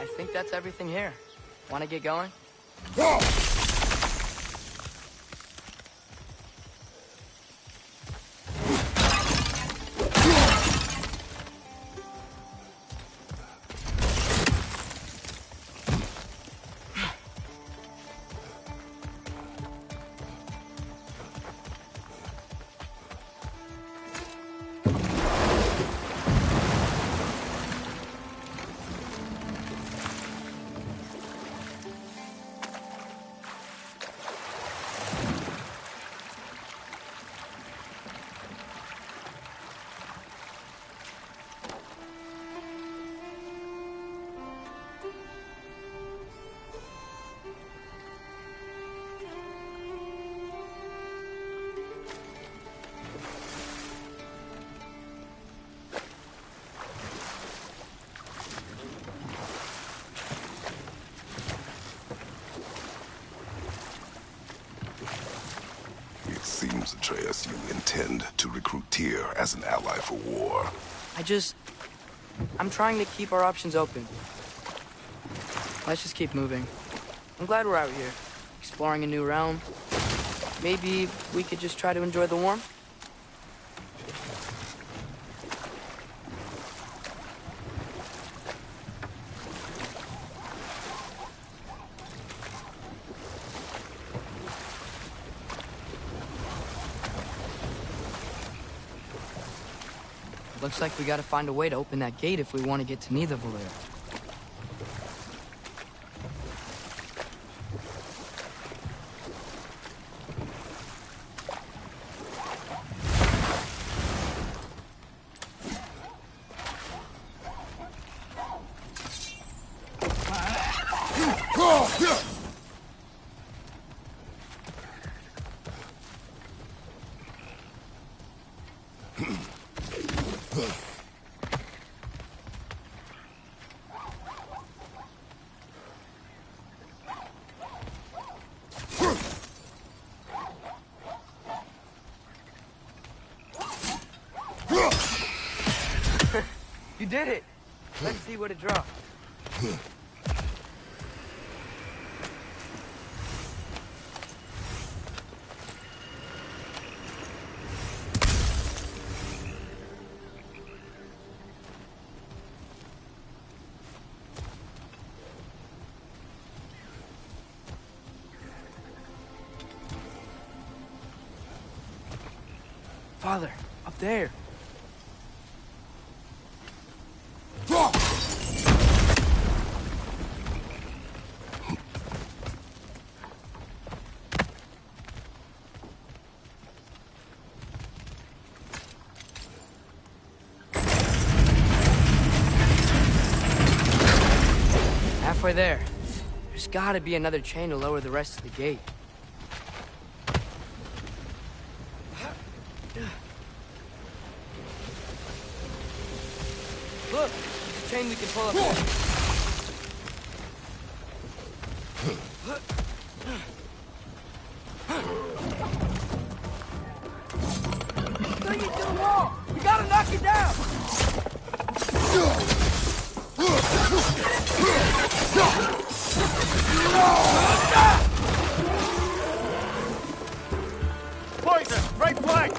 I think that's everything here. Want to get going? It seems, Atreus, you intend to recruit Tyr as an ally for war. I'm trying to keep our options open. Let's just keep moving. I'm glad we're out here, exploring a new realm. Maybe we could just try to enjoy the warmth? Looks like we gotta find a way to open that gate if we want to get to Nidavellir. You did it! Let's see what it dropped. Father, up there. Halfway there. There's gotta be another chain to lower the rest of the gate. Look, there's a chain we can pull up here. Bring it to the wall! We gotta knock it down! Poison! Right flank!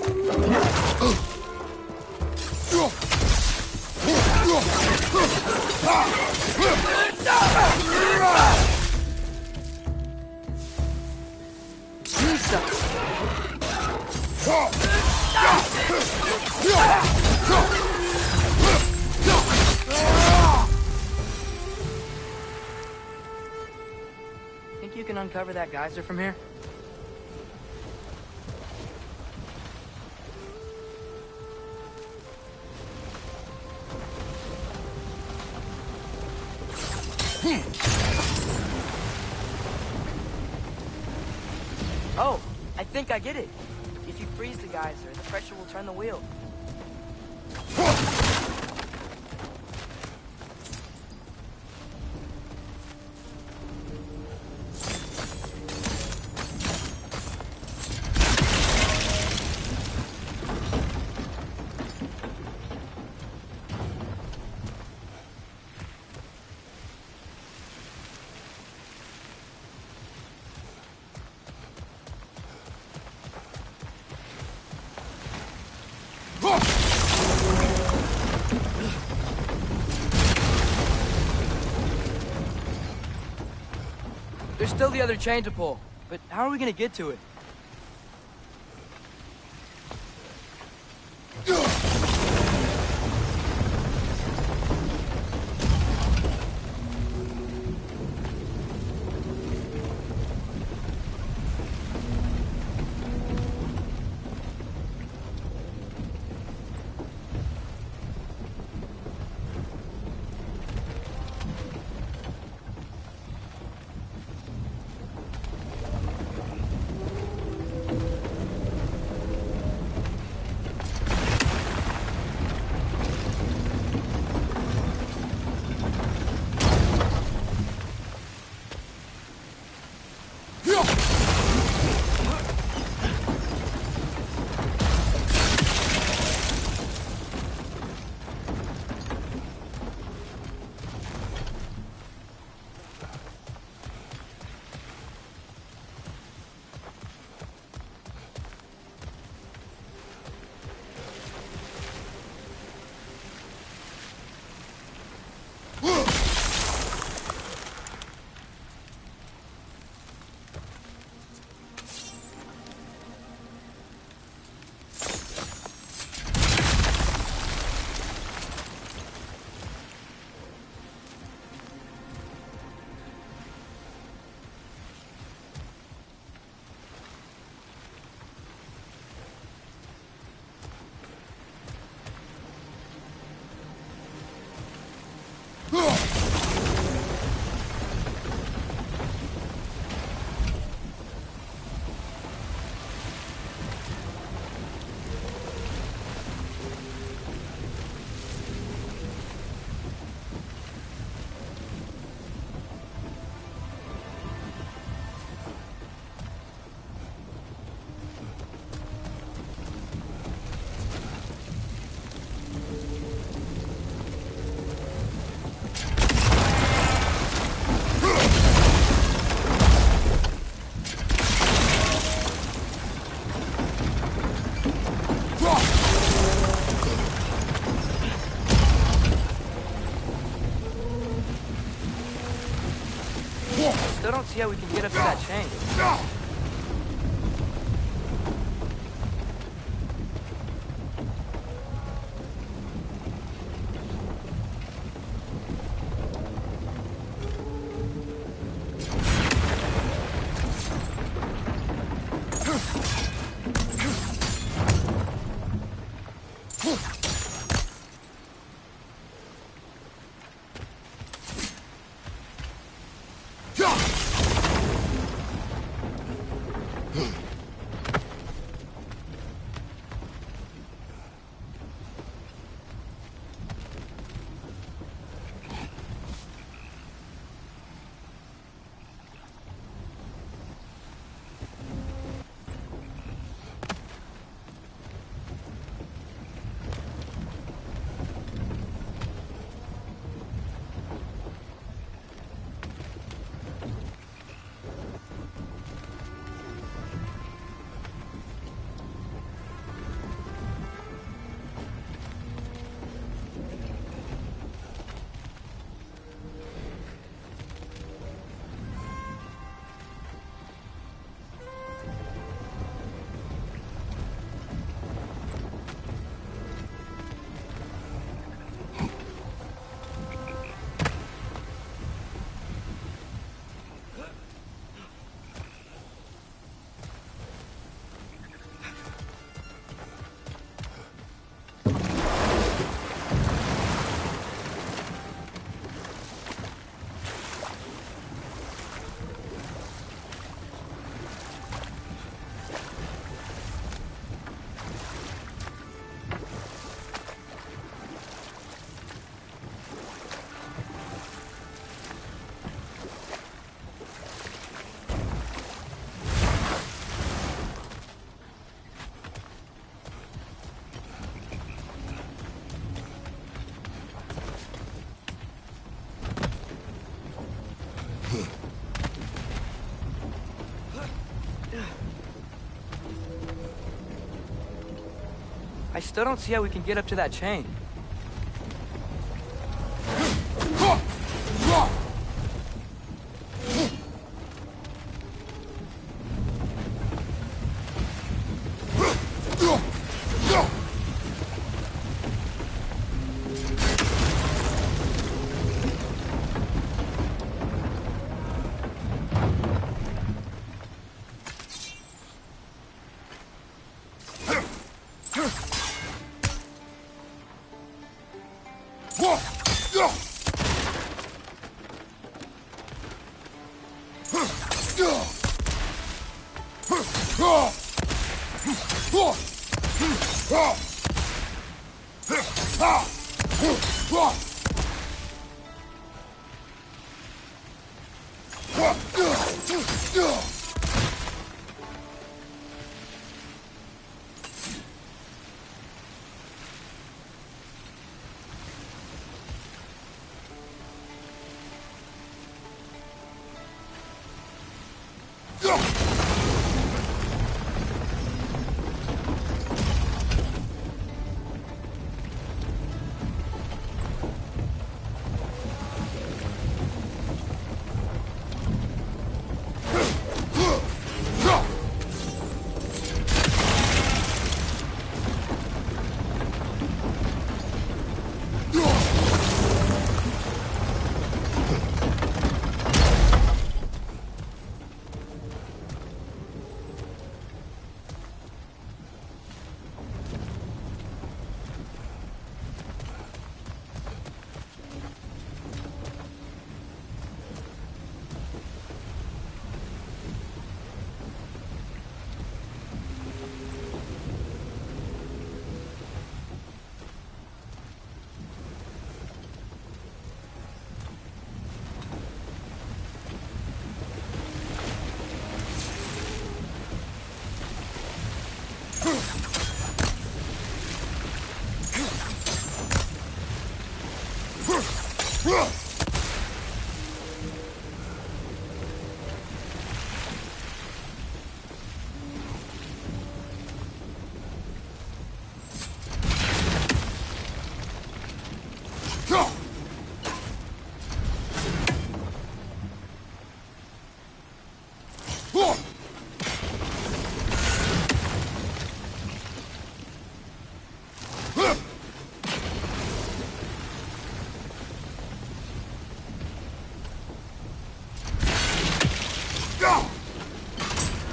Think you can uncover that geyser from here? Oh, I think I get it. If you freeze the geyser, the pressure will turn the wheel. There's still the other chain to pull, but how are we gonna get to it? Still don't see how we can get up to that chain. I still don't see how we can get up to that chain.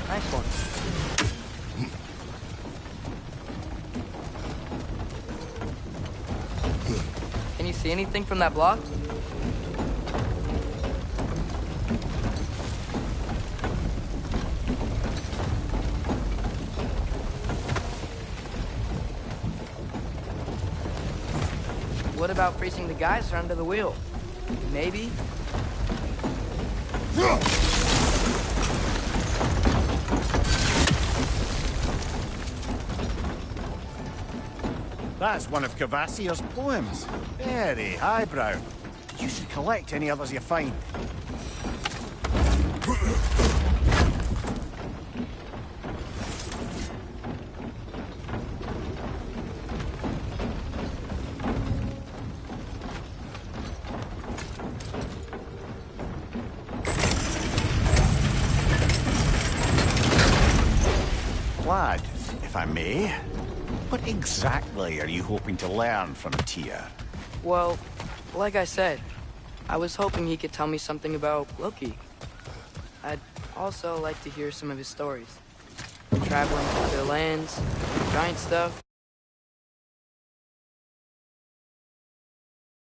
Nice one. Can you see anything from that block? What about freezing the geyser under the wheel? Maybe? That's one of Cavassier's poems. Very highbrow. You should collect any others you find. Lad, if I may, what exactly are you hoping to learn from Tyr? Well, like I said, I was hoping he could tell me something about Loki. I'd also like to hear some of his stories. Traveling to other lands, giant stuff,